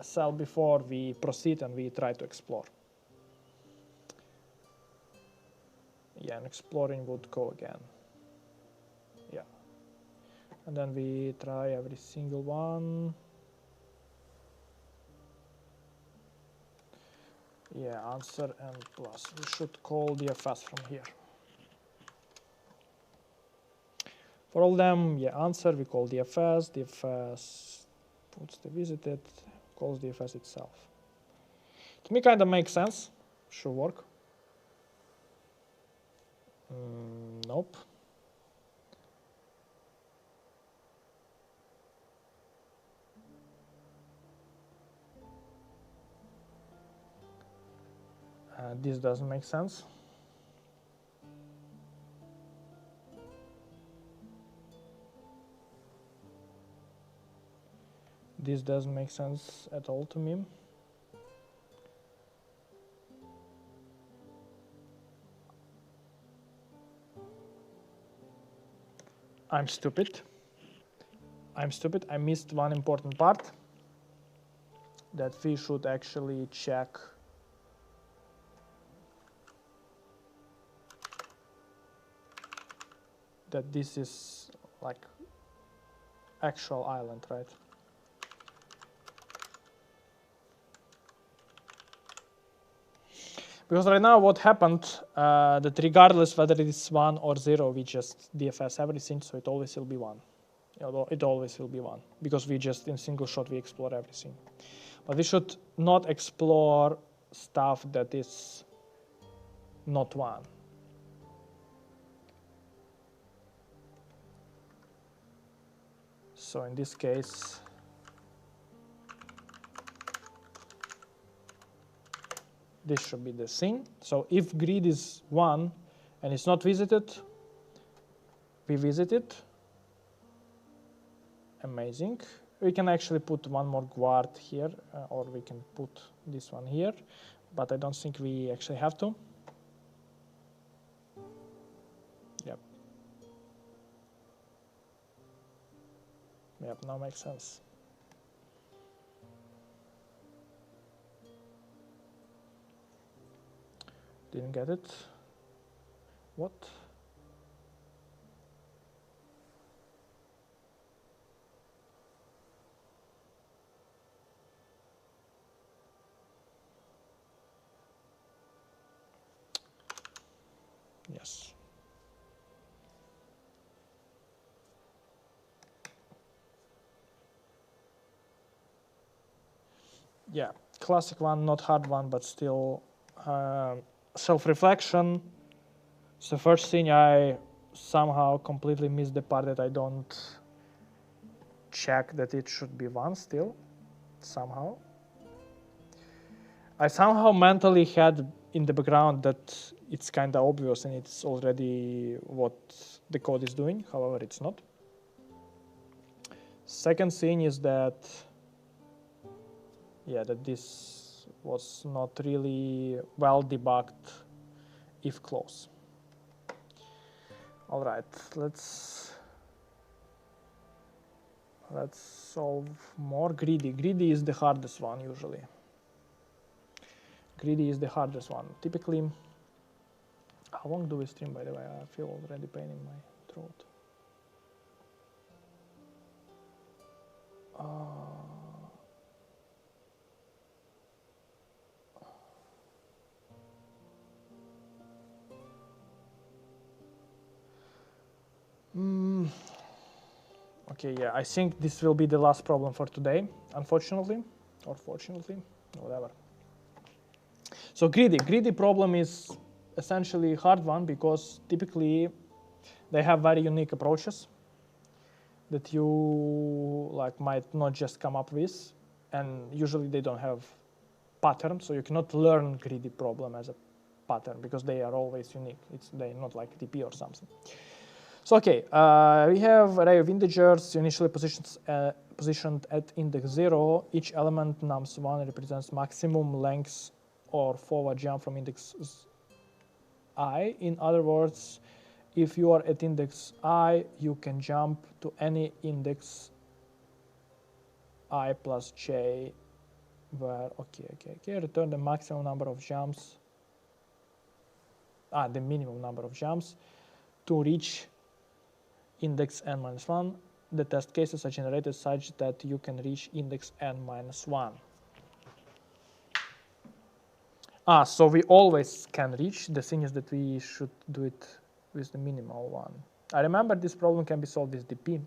cell before, we proceed and we try to explore. Yeah, and exploring would go again. and then we try every single one. Yeah, answer and plus. We should call DFS from here. For all them, yeah, answer, we call DFS. DFS puts the visited, calls DFS itself. To me, kind of makes sense. Should work. Nope. This doesn't make sense. This doesn't make sense at all to me. I'm stupid. I missed one important part, that we should actually check that this is like actual island, right? Because right now what happened, that regardless whether it is 1 or 0, we just DFS everything, so it always will be 1. It always will be 1, because we just in single shot we explore everything. But we should not explore stuff that is not 1. So in this case, this should be the thing. So if grid is 1 and it's not visited, we visit it. Amazing. We can actually put one more guard here, or we can put this one here, but I don't think we actually have to. Yep. Yep, now makes sense. Didn't get it. What? Yes. Yeah, classic one, not hard one, but still self-reflection. So first thing, I somehow completely missed the part that I don't check that it should be 1 still, somehow. I somehow mentally had in the background that it's kind of obvious and it's already what the code is doing, however it's not. Second thing is that, yeah, that this was not really well debugged if close. All right, let's solve more. Greedy. Greedy is the hardest one usually. Greedy is the hardest one. Typically, how long do we stream, by the way? I feel already pain in my throat. Okay, yeah, I think this will be the last problem for today, unfortunately, or fortunately, whatever. So greedy problem is essentially a hard one because typically they have very unique approaches that you might not just come up with, and usually they don't have pattern, so you cannot learn greedy problem as a pattern because they are always unique. They're not like TP or something. So okay, we have array of integers initially positioned at index 0. Each element nums1 represents maximum length or forward jump from index I. In other words, if you are at index I, you can jump to any index I plus j where, okay, return the maximum number of jumps, the minimum number of jumps to reach index n minus 1 the test cases are generated such that you can reach index n-1. So we always can reach. The thing is that we should do it with the minimal one. I remember this problem can be solved with dp,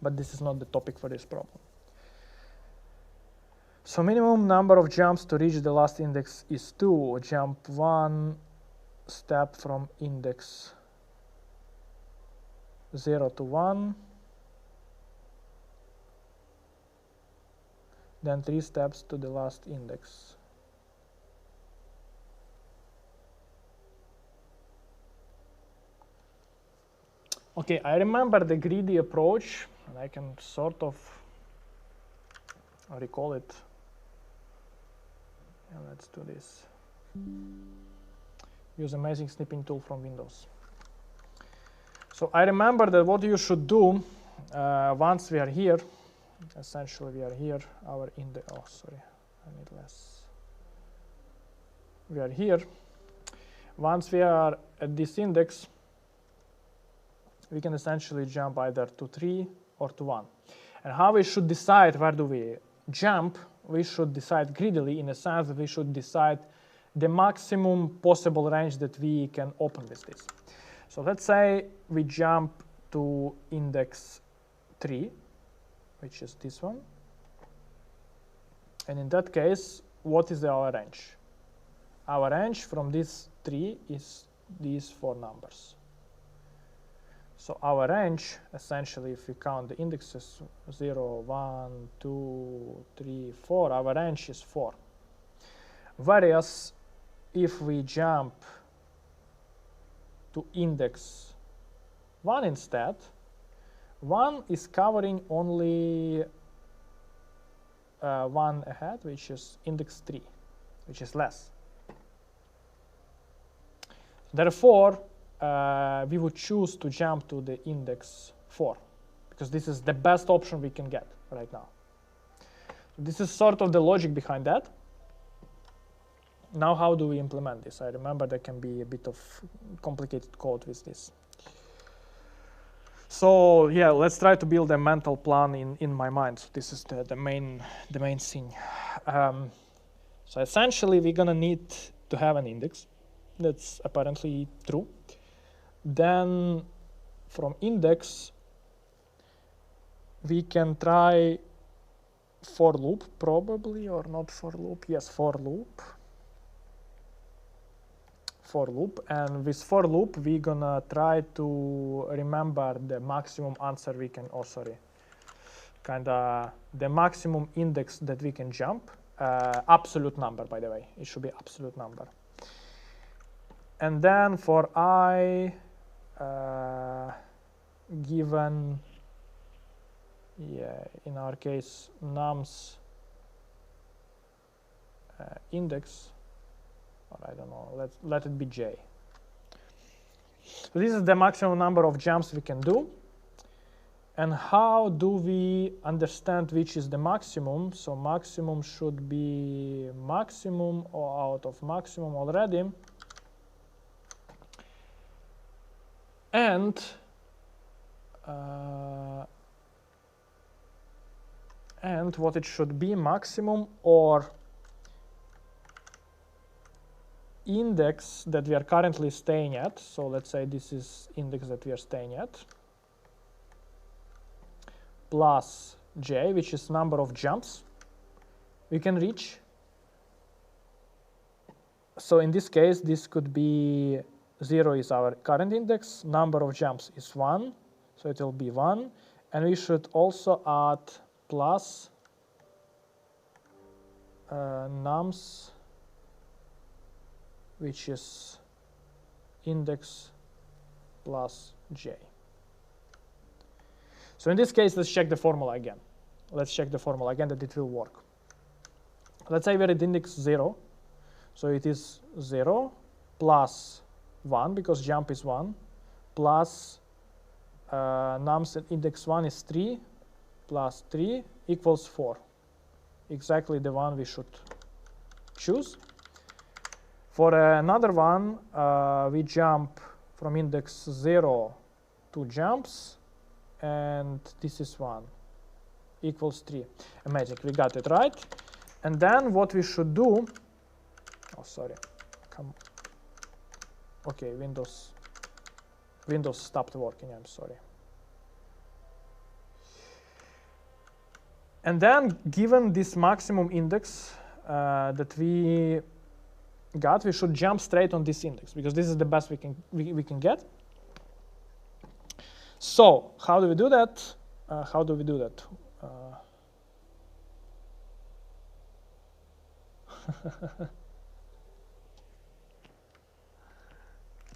but this is not the topic for this problem. So minimum number of jumps to reach the last index is 2. Jump 1 step from index 0 to 1. Then 3 steps to the last index. Okay, I remember the greedy approach, and I can sort of recall it. Yeah, let's do this. Use amazing snipping tool from Windows. So I remember that what you should do once we are here, essentially we are here, our index, oh sorry, I need less. We are here. Once we are at this index, we can essentially jump either to 3 or to 1. And how we should decide where do we jump, we should decide greedily, in a sense that we should decide the maximum possible range that we can open with this. So let's say we jump to index 3, which is this one. And in that case, what is our range? Our range from this 3 is these 4 numbers. So our range, essentially, if we count the indexes 0, 1, 2, 3, 4, our range is 4. Whereas if we jump to index 1 instead, 1 is covering only 1 ahead, which is index 3, which is less. Therefore, we would choose to jump to the index 4, because this is the best option we can get right now. This is sort of the logic behind that. Now, how do we implement this? I remember there can be a bit of complicated code with this. So yeah, let's try to build a mental plan in my mind. So this is the main thing. So essentially, we're gonna need to have an index that's apparently true. Then from index, we can try for loop probably, or not for loop. Yes, for loop. For loop, and with for loop we're gonna try to remember the maximum answer we can, the maximum index that we can jump, absolute number, by the way, it should be absolute number. And then for I, given, in our case, nums index, or I don't know, let it be j. So this is the maximum number of jumps we can do. And how do we understand which is the maximum? So maximum should be maximum or out of maximum already. And what it should be, maximum or index that we are currently staying at. So let's say this is index that we are staying at, plus j, which is number of jumps we can reach. So in this case, this could be 0 is our current index, number of jumps is 1, so it will be 1. And we should also add plus nums, which is index plus j. So in this case, let's check the formula again. Let's check the formula again that it will work. Let's say we're at index 0. So it is 0 plus 1, because jump is 1, plus nums at index 1 is 3, plus 3 equals 4. Exactly the one we should choose. For another one, we jump from index 0 to jumps, and this is 1 equals 3. Amazing, we got it right. And then what we should do, oh sorry, come, okay, Windows stopped working, I'm sorry. And then given this maximum index that we got, we should jump straight on this index because this is the best we can get. So how do we do that?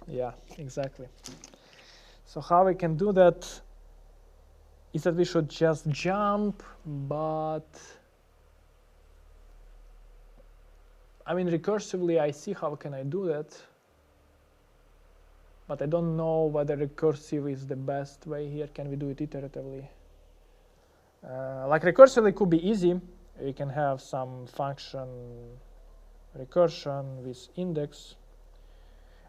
Yeah, exactly. So how we can do that is that we should just jump, but I mean recursively I see how can I do that, but I don't know whether recursive is the best way here. Can we do it iteratively? Like recursively could be easy. You can have some function recursion with index,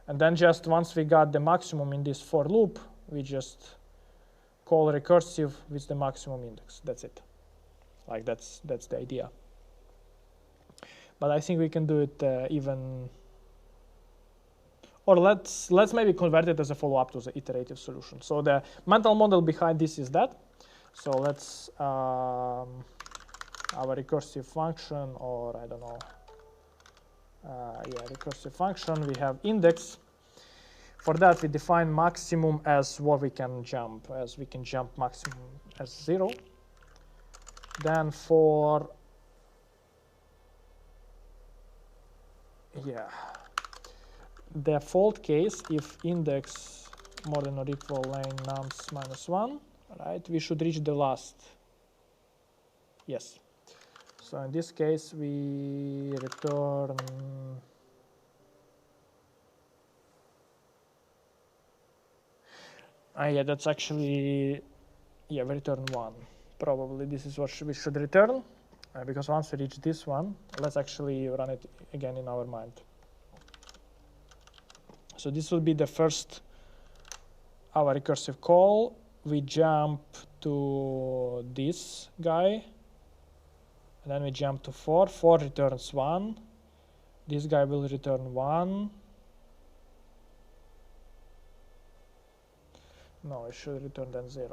and then just once we got the maximum in this for loop, we just call recursive with the maximum index. That's it. Like that's the idea. But I think we can do it even, or let's maybe convert it as a follow-up to the iterative solution. So the mental model behind this is that. So let's our recursive function, or I don't know, yeah, recursive function. We have index. For that, we define maximum as what we can jump, as we can jump maximum as 0. Then for, yeah, default case, if index more than or equal lane nums minus 1, right, we should reach the last. Yes. So in this case, we return, yeah, that's actually, yeah, we return 1. Probably this is what we should return, because once we reach this one, let's actually run it again in our mind. So this will be the first, our recursive call. We jump to this guy, and then we jump to 4. 4 returns 1. This guy will return 1. No, it should return then 0.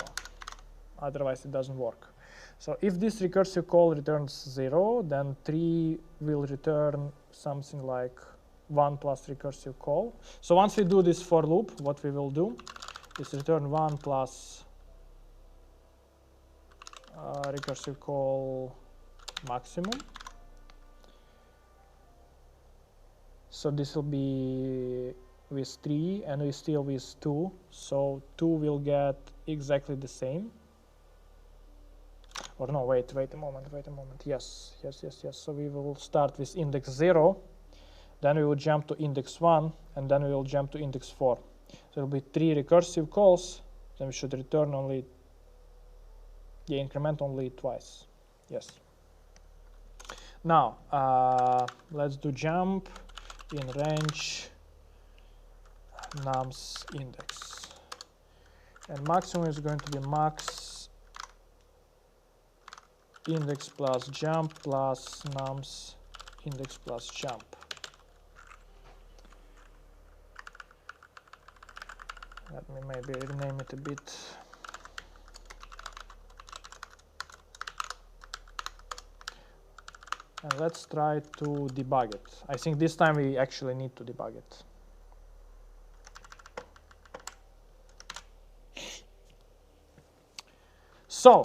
Otherwise, it doesn't work. So if this recursive call returns 0, then 3 will return something like 1 plus recursive call. So once we do this for loop, what we will do is return 1 plus recursive call maximum. So this will be with 3 and we still with 2. So 2 will get exactly the same. Or no, wait a moment. Yes. So we will start with index 0. Then we will jump to index 1, and then we will jump to index 4. So it will be 3 recursive calls. Then we should return only, the increment only twice. Yes. Now, let's do jump in range nums index. And maximum is going to be max index plus jump plus nums index plus jump. Let me maybe rename it a bit. And let's try to debug it. I think this time we actually need to debug it. So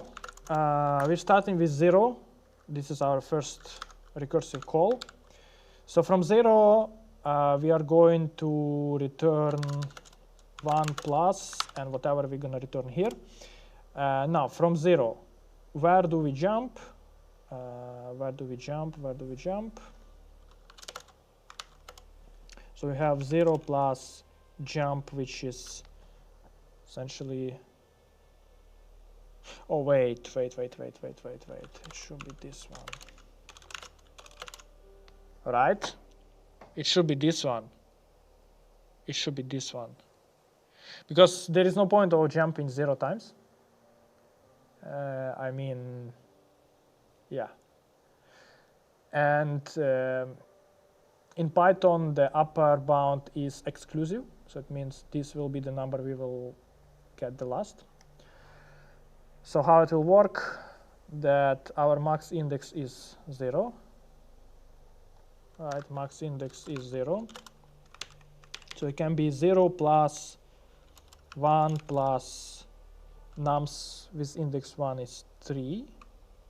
we're starting with 0. This is our first recursive call. So from 0, we are going to return 1 plus and whatever we're going to return here. Now from 0, where do we jump? Where do we jump? So we have 0 plus jump, which is essentially, oh wait, it should be this one, right? It should be this one, because there is no point of jumping 0 times. I mean, yeah. And in Python, the upper bound is exclusive, so it means this will be the number we will get the last. So how it will work, that our max index is 0. Right, max index is 0. So it can be 0 plus 1 plus nums with index 1 is 3.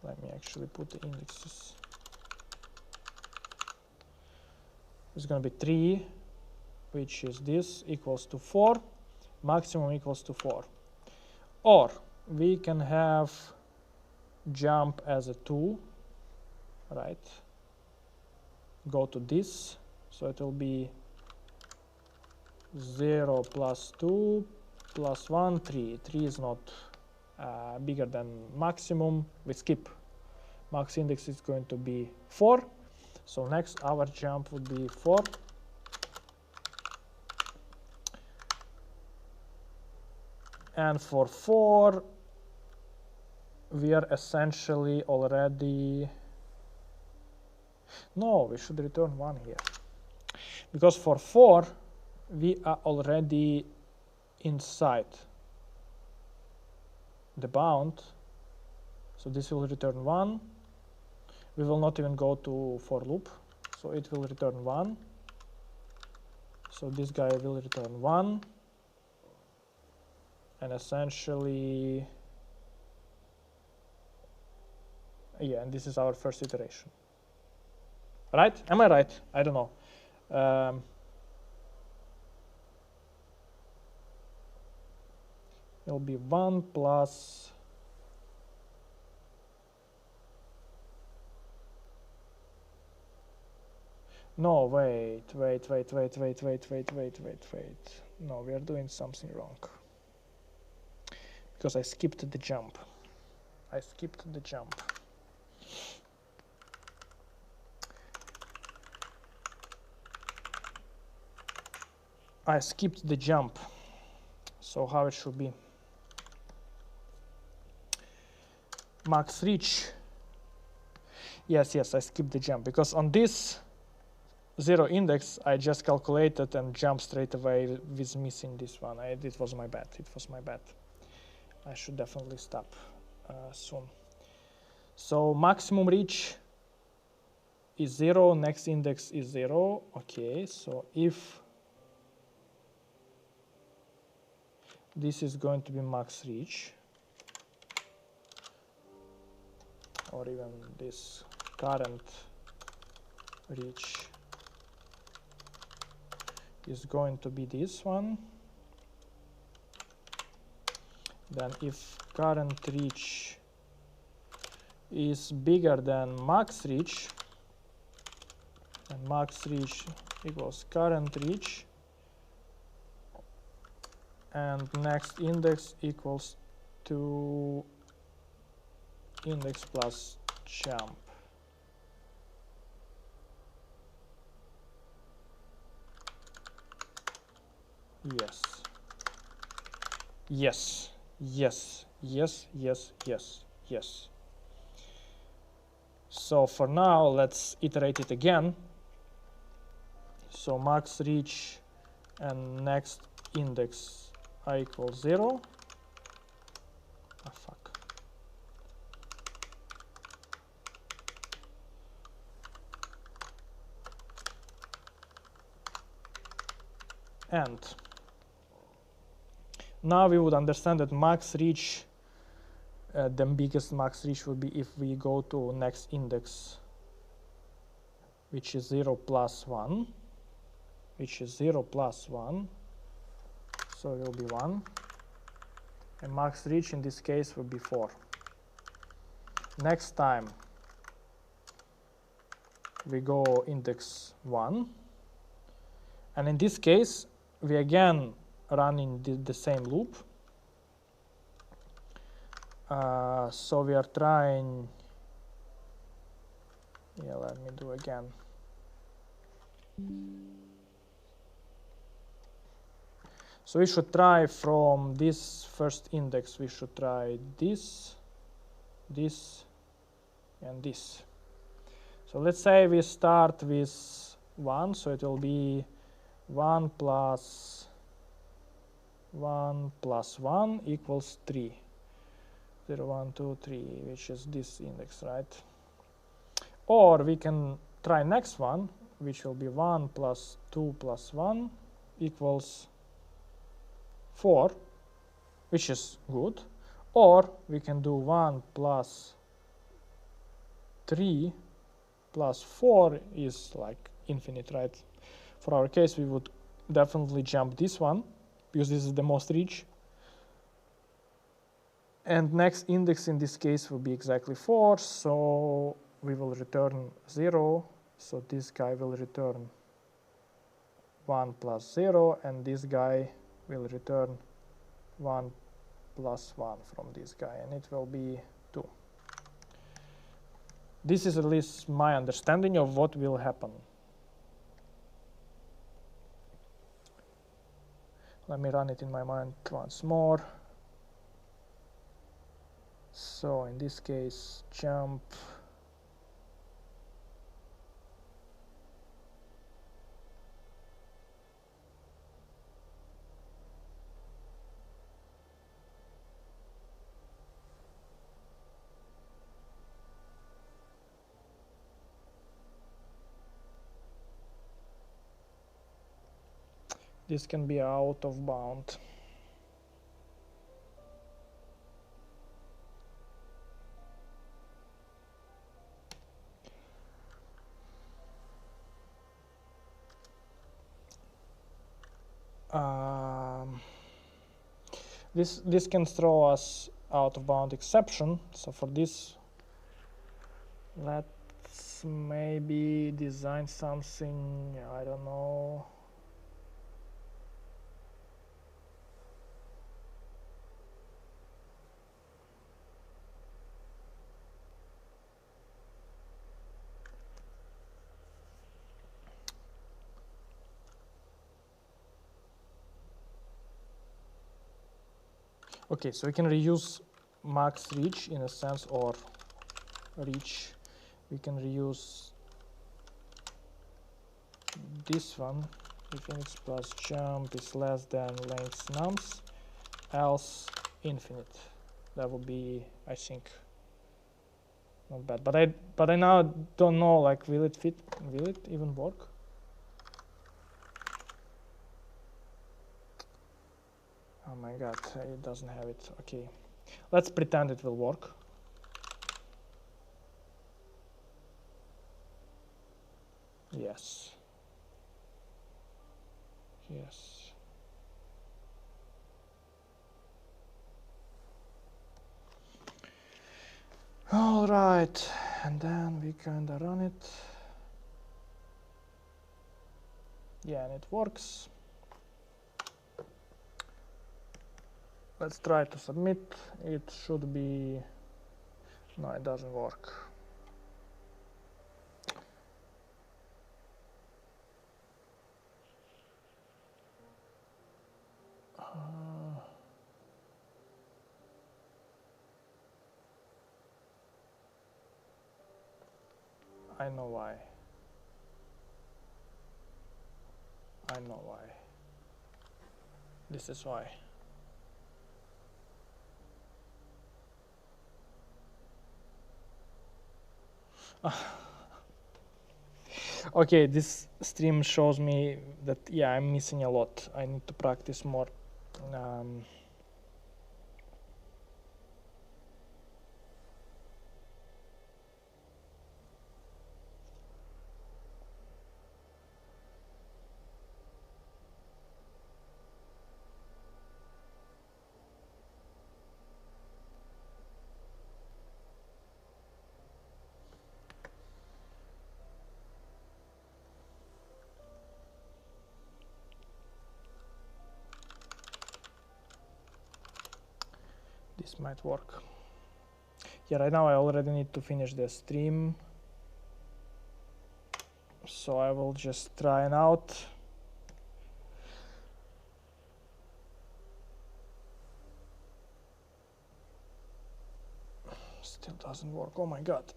Let me actually put the indexes. It's going to be 3, which is this, equals to 4. Maximum equals to 4. Or we can have jump as a 2, right? Go to this, so it will be 0 plus 2 plus 1, 3. 3 is not bigger than maximum. We skip. Max index is going to be 4. So next our jump would be 4. And for 4, we are essentially already... No, we should return 1 here. Because for 4, we are already inside the bound. So this will return 1. We will not even go to for loop. So it will return 1. So this guy will return 1. And essentially... Yeah, and this is our first iteration. Right? Am I right? I don't know. It'll be 1 plus... No, wait. No, we are doing something wrong. Because I skipped the jump. I skipped the jump. So how it should be? Max reach. Yes, I skipped the jump because on this 0 index I just calculated and jumped straight away with missing this one. It was my bad. I should definitely stop soon. So maximum reach is 0, next index is 0. Okay, so if this is going to be max reach, or even this current reach is going to be this one, then if current reach is bigger than max reach, and max reach equals current reach, and next index equals to index plus jump. Yes. So for now, let's iterate it again. So max reach and next index I equals 0. Ah, fuck. And now we would understand that max reach, the biggest max reach would be if we go to next index, which is 0 plus 1, so it will be 1, and max reach in this case will be 4. Next time we go index 1, and in this case we again run in the same loop. So we are trying, let me do again. So we should try from this first index, we should try this, this, and this. So let's say we start with 1, so it will be 1 plus 1 plus 1 equals 3. 0, 1, 2, 3, which is this index, right? Or we can try next one, which will be 1 plus 2 plus 1 equals 4, which is good. Or we can do 1 plus 3 plus 4 is like infinite, right? For our case, we would definitely jump this one, because this is the most rich. And next index in this case will be exactly 4, so we will return 0. So this guy will return 1 plus 0, and this guy will return 1 plus 1 from this guy, and it will be 2. This is at least my understanding of what will happen. Let me run it in my mind once more. So in this case, jump this can be out of bound. This can throw us out of bound exception. So for this, let's maybe design something, I don't know. Okay, so we can reuse max reach in a sense, or reach. We can reuse this one if index plus jump is less than length nums, else infinite. That would be, I think, not bad. But I now don't know, like, will it fit? Will it even work? Oh my god, it doesn't have it. Okay, let's pretend it will work. Yes. Yes. All right, and then we kind of run it. Yeah, and it works. Let's try to submit. It should be... No, it doesn't work. I know why. I know why. This is why. Okay, this stream shows me that, yeah, I'm missing a lot. I need to practice more. This might work. Yeah, right now I already need to finish the stream. So I will just try it out. Still doesn't work. Oh my god.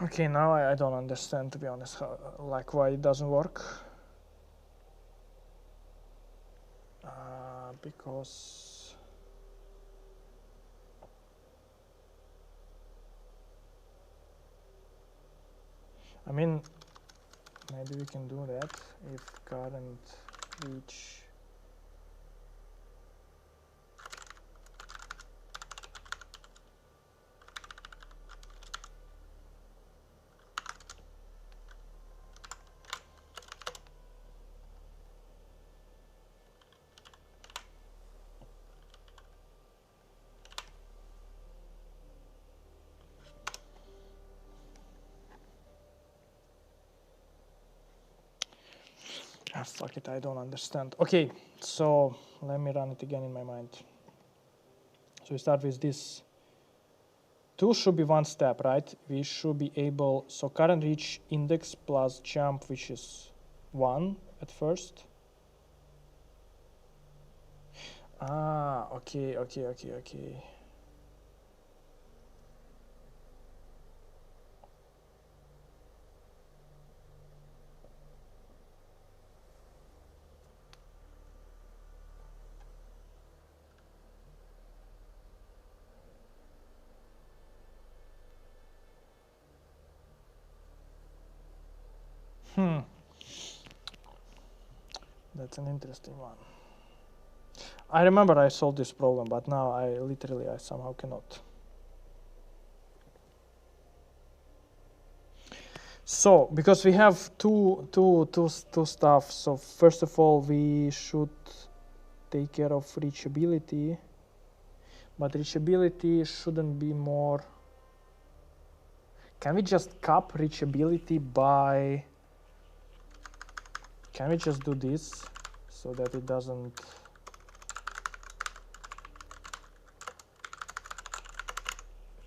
Okay, now I don't understand, to be honest, how, like why it doesn't work. Because I mean, maybe we can do that if current reach fuck it, I don't understand. Okay, so let me run it again in my mind. So we start with this. 2 should be one step, right? We should be able, so current reach index plus jump, which is 1 at first. Okay. That's an interesting one. I remember I solved this problem, but now I somehow cannot. So, because we have two stuff, so first of all, we should take care of reachability, but reachability shouldn't be more. Can we just cap reachability by, can we just do this so that it doesn't,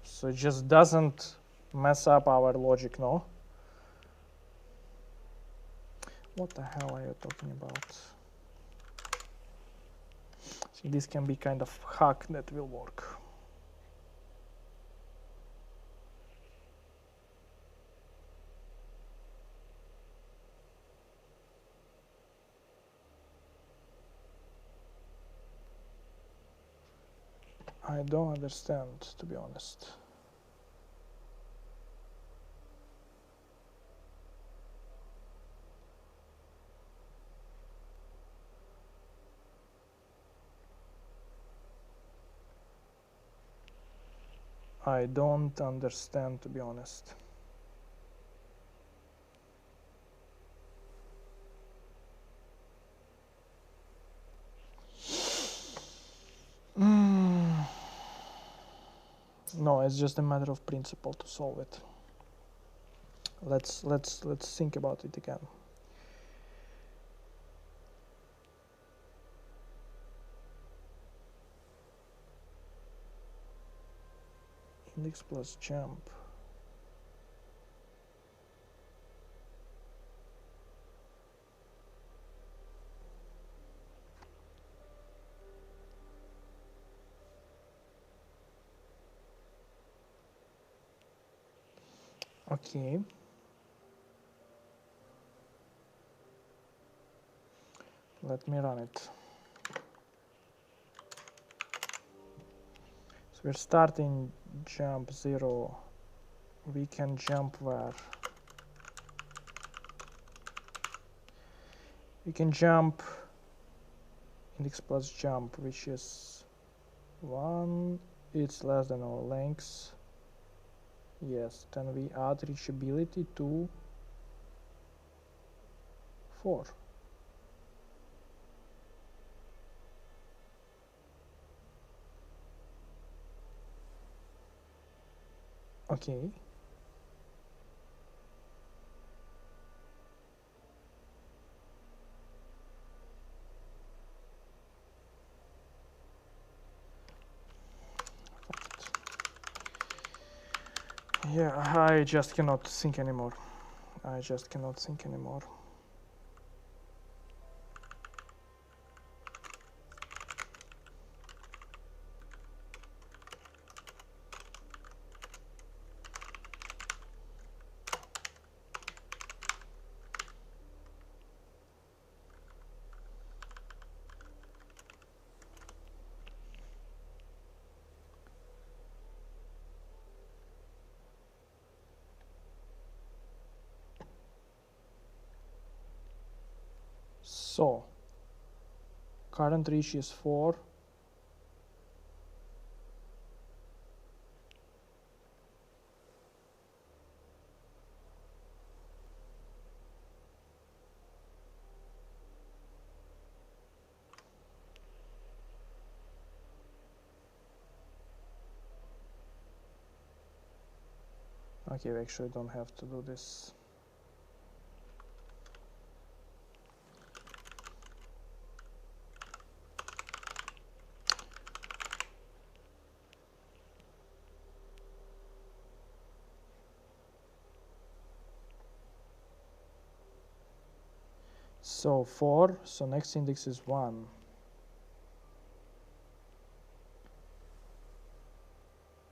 so it just doesn't mess up our logic, no? What the hell are you talking about? So this can be kind of hack that will work. I don't understand, to be honest. I don't understand, to be honest. No, it's just a matter of principle to solve it. Let's think about it again. Index plus jump. Okay. Let me run it. So we're starting jump 0. We can jump where? We can jump index plus jump, which is 1. It's less than our length. Yes, then we add reachability to 4. Okay. Yeah, I just cannot think anymore. I just cannot think anymore. So, current reach is 4. Okay, we actually don't have to do this. So 4, so next index is 1.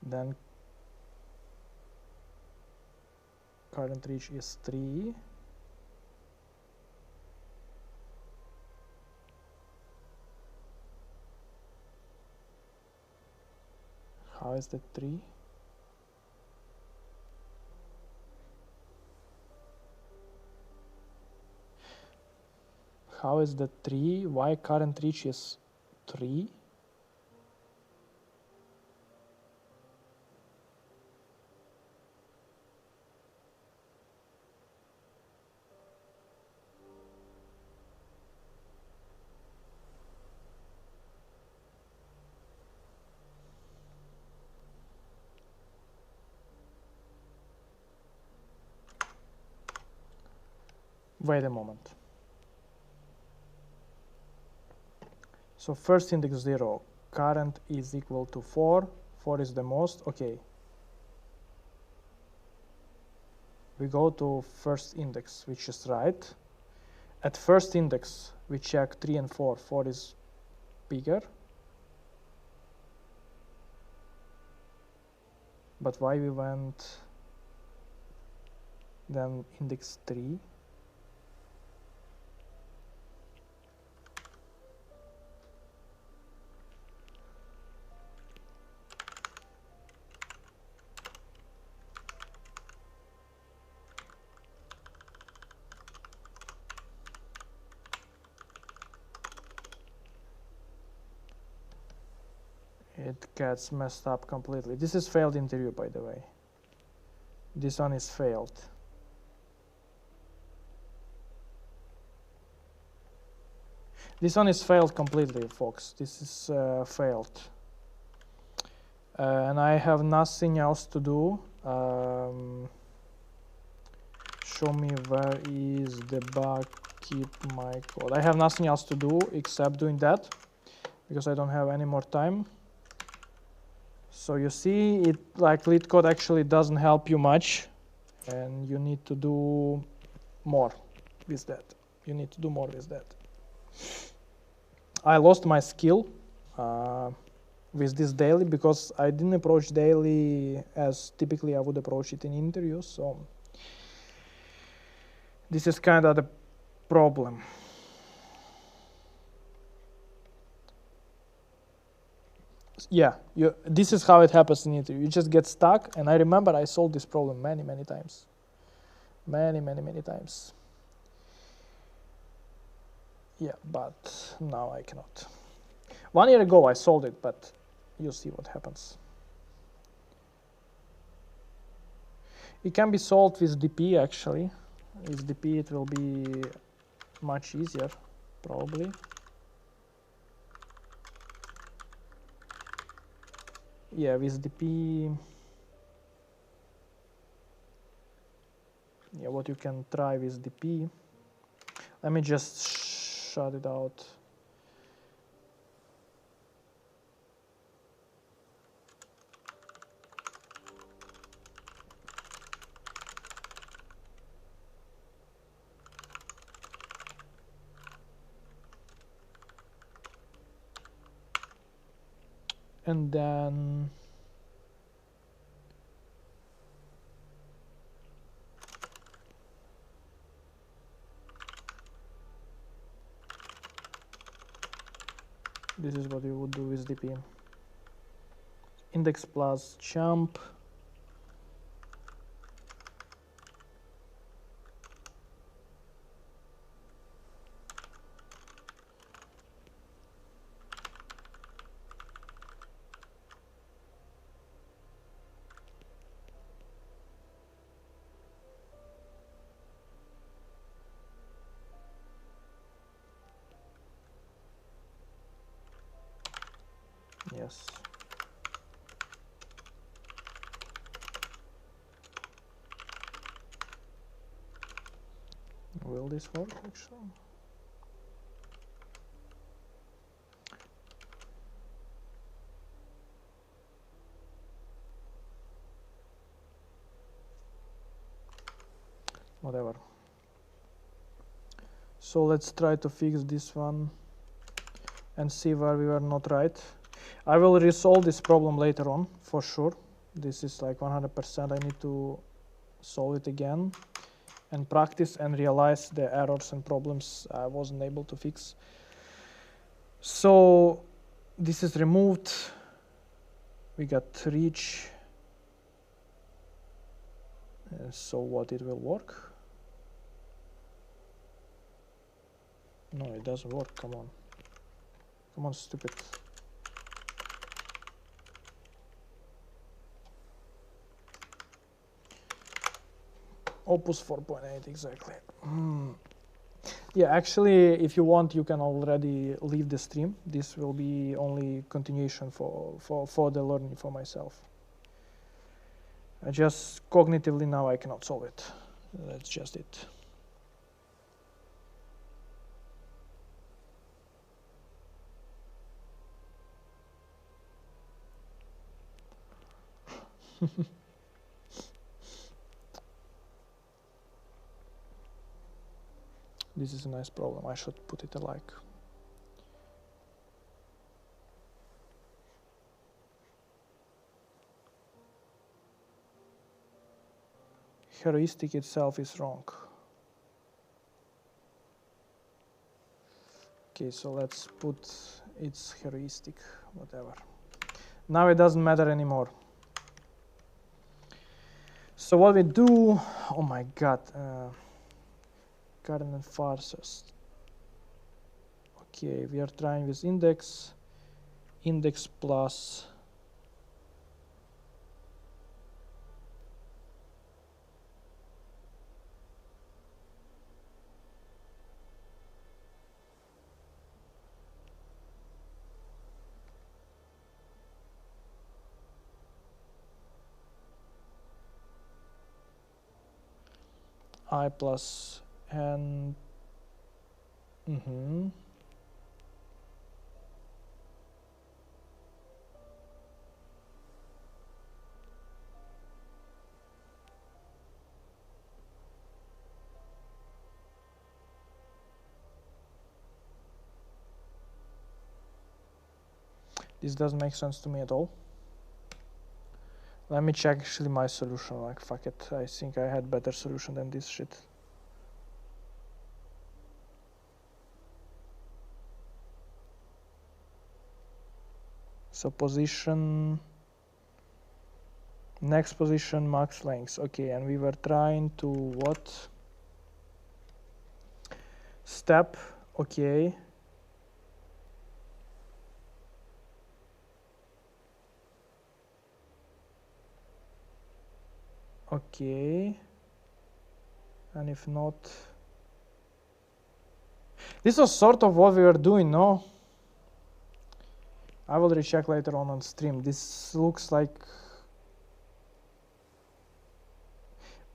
Then current reach is 3. How is that 3? How is that 3? Why current reach is 3? Wait a moment. So first index 0, current is equal to 4. 4 is the most. Okay. We go to first index, which is right. At first index, we check 3 and 4. 4 is bigger. But why we went then index 3? It gets messed up completely. This is failed interview, by the way. This one is failed. This one is failed completely, folks. This is failed. And I have nothing else to do. Show me where is the bug, keep my code. I have nothing else to do except doing that because I don't have any more time. So you see, it like LeetCode actually doesn't help you much, and you need to do more with that. You need to do more with that. I lost my skill with this daily because I didn't approach daily as typically I would approach it in interviews. So this is kind of the problem. Yeah, this is how it happens in interview. You just get stuck, and I remember I solved this problem many times. Many times. Yeah, but now I cannot. 1 year ago I solved it, but you'll see what happens. It can be solved with DP actually. With DP it will be much easier, probably. Yeah, with DP. Yeah, what you can try with DP. Let me just shut it out. And then this is what you would do with DP. Index plus jump. Yes. Will this work actually? Whatever. So let's try to fix this one and see where we were not right. I will resolve this problem later on for sure. This is like 100%. I need to solve it again and practice and realize the errors and problems I wasn't able to fix. So this is removed. We got reach. So what, it will work? No, it doesn't work. Come on. Come on, stupid. Opus 4.8, exactly. Yeah, actually, if you want, you can already leave the stream. This will be only continuation for the learning for myself. I just cognitively now I cannot solve it. That's just it. This is a nice problem. I should put it a like. Heuristic itself is wrong. Okay, so let's put its heuristic, whatever. Now it doesn't matter anymore. So what we do, oh my god, Karen and farces. Okay, we are trying with index plus I plus and this doesn't make sense to me at all. Let me check actually my solution. Like, fuck it, I think I had better solution than this shit. So position, next position, max length. Okay, and we were trying to what? Step, okay. Okay. And if not, This was sort of what we were doing, no? I will recheck later on stream. This looks like,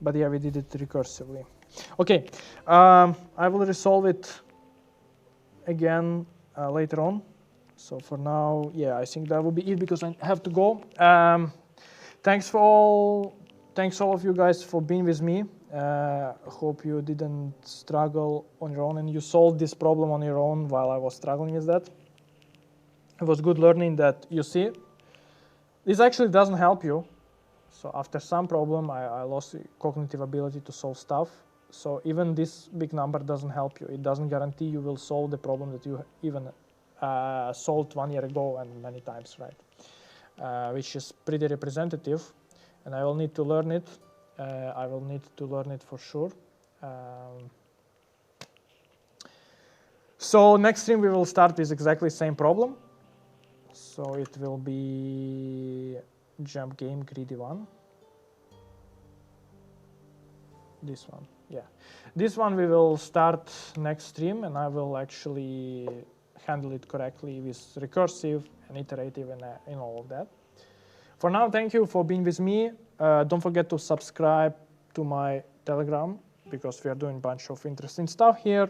but yeah, we did it recursively. Okay, I will resolve it again later on. So for now, yeah, I think that will be it because I have to go. Thanks all of you guys for being with me. Hope you didn't struggle on your own and you solved this problem on your own while I was struggling with that. It was good learning that you see. This actually doesn't help you. So after some problem, I lost cognitive ability to solve stuff. So even this big number doesn't help you. It doesn't guarantee you will solve the problem that you even solved 1 year ago and many times, right? Which is pretty representative, and I will need to learn it. I will need to learn it for sure. So next stream we will start with exactly same problem. So it will be jump game greedy one. This one, yeah. This one we will start next stream, and I will actually handle it correctly with recursive and iterative and all of that. For now, thank you for being with me. Don't forget to subscribe to my Telegram because we are doing a bunch of interesting stuff here.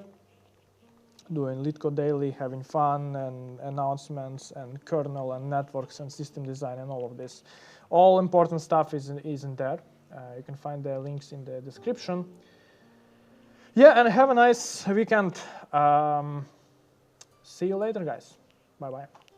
Doing LeetCode daily, having fun and announcements and kernel and networks and system design and all of this. All important stuff is in there. You can find the links in the description. Yeah, and have a nice weekend. See you later, guys. Bye-bye.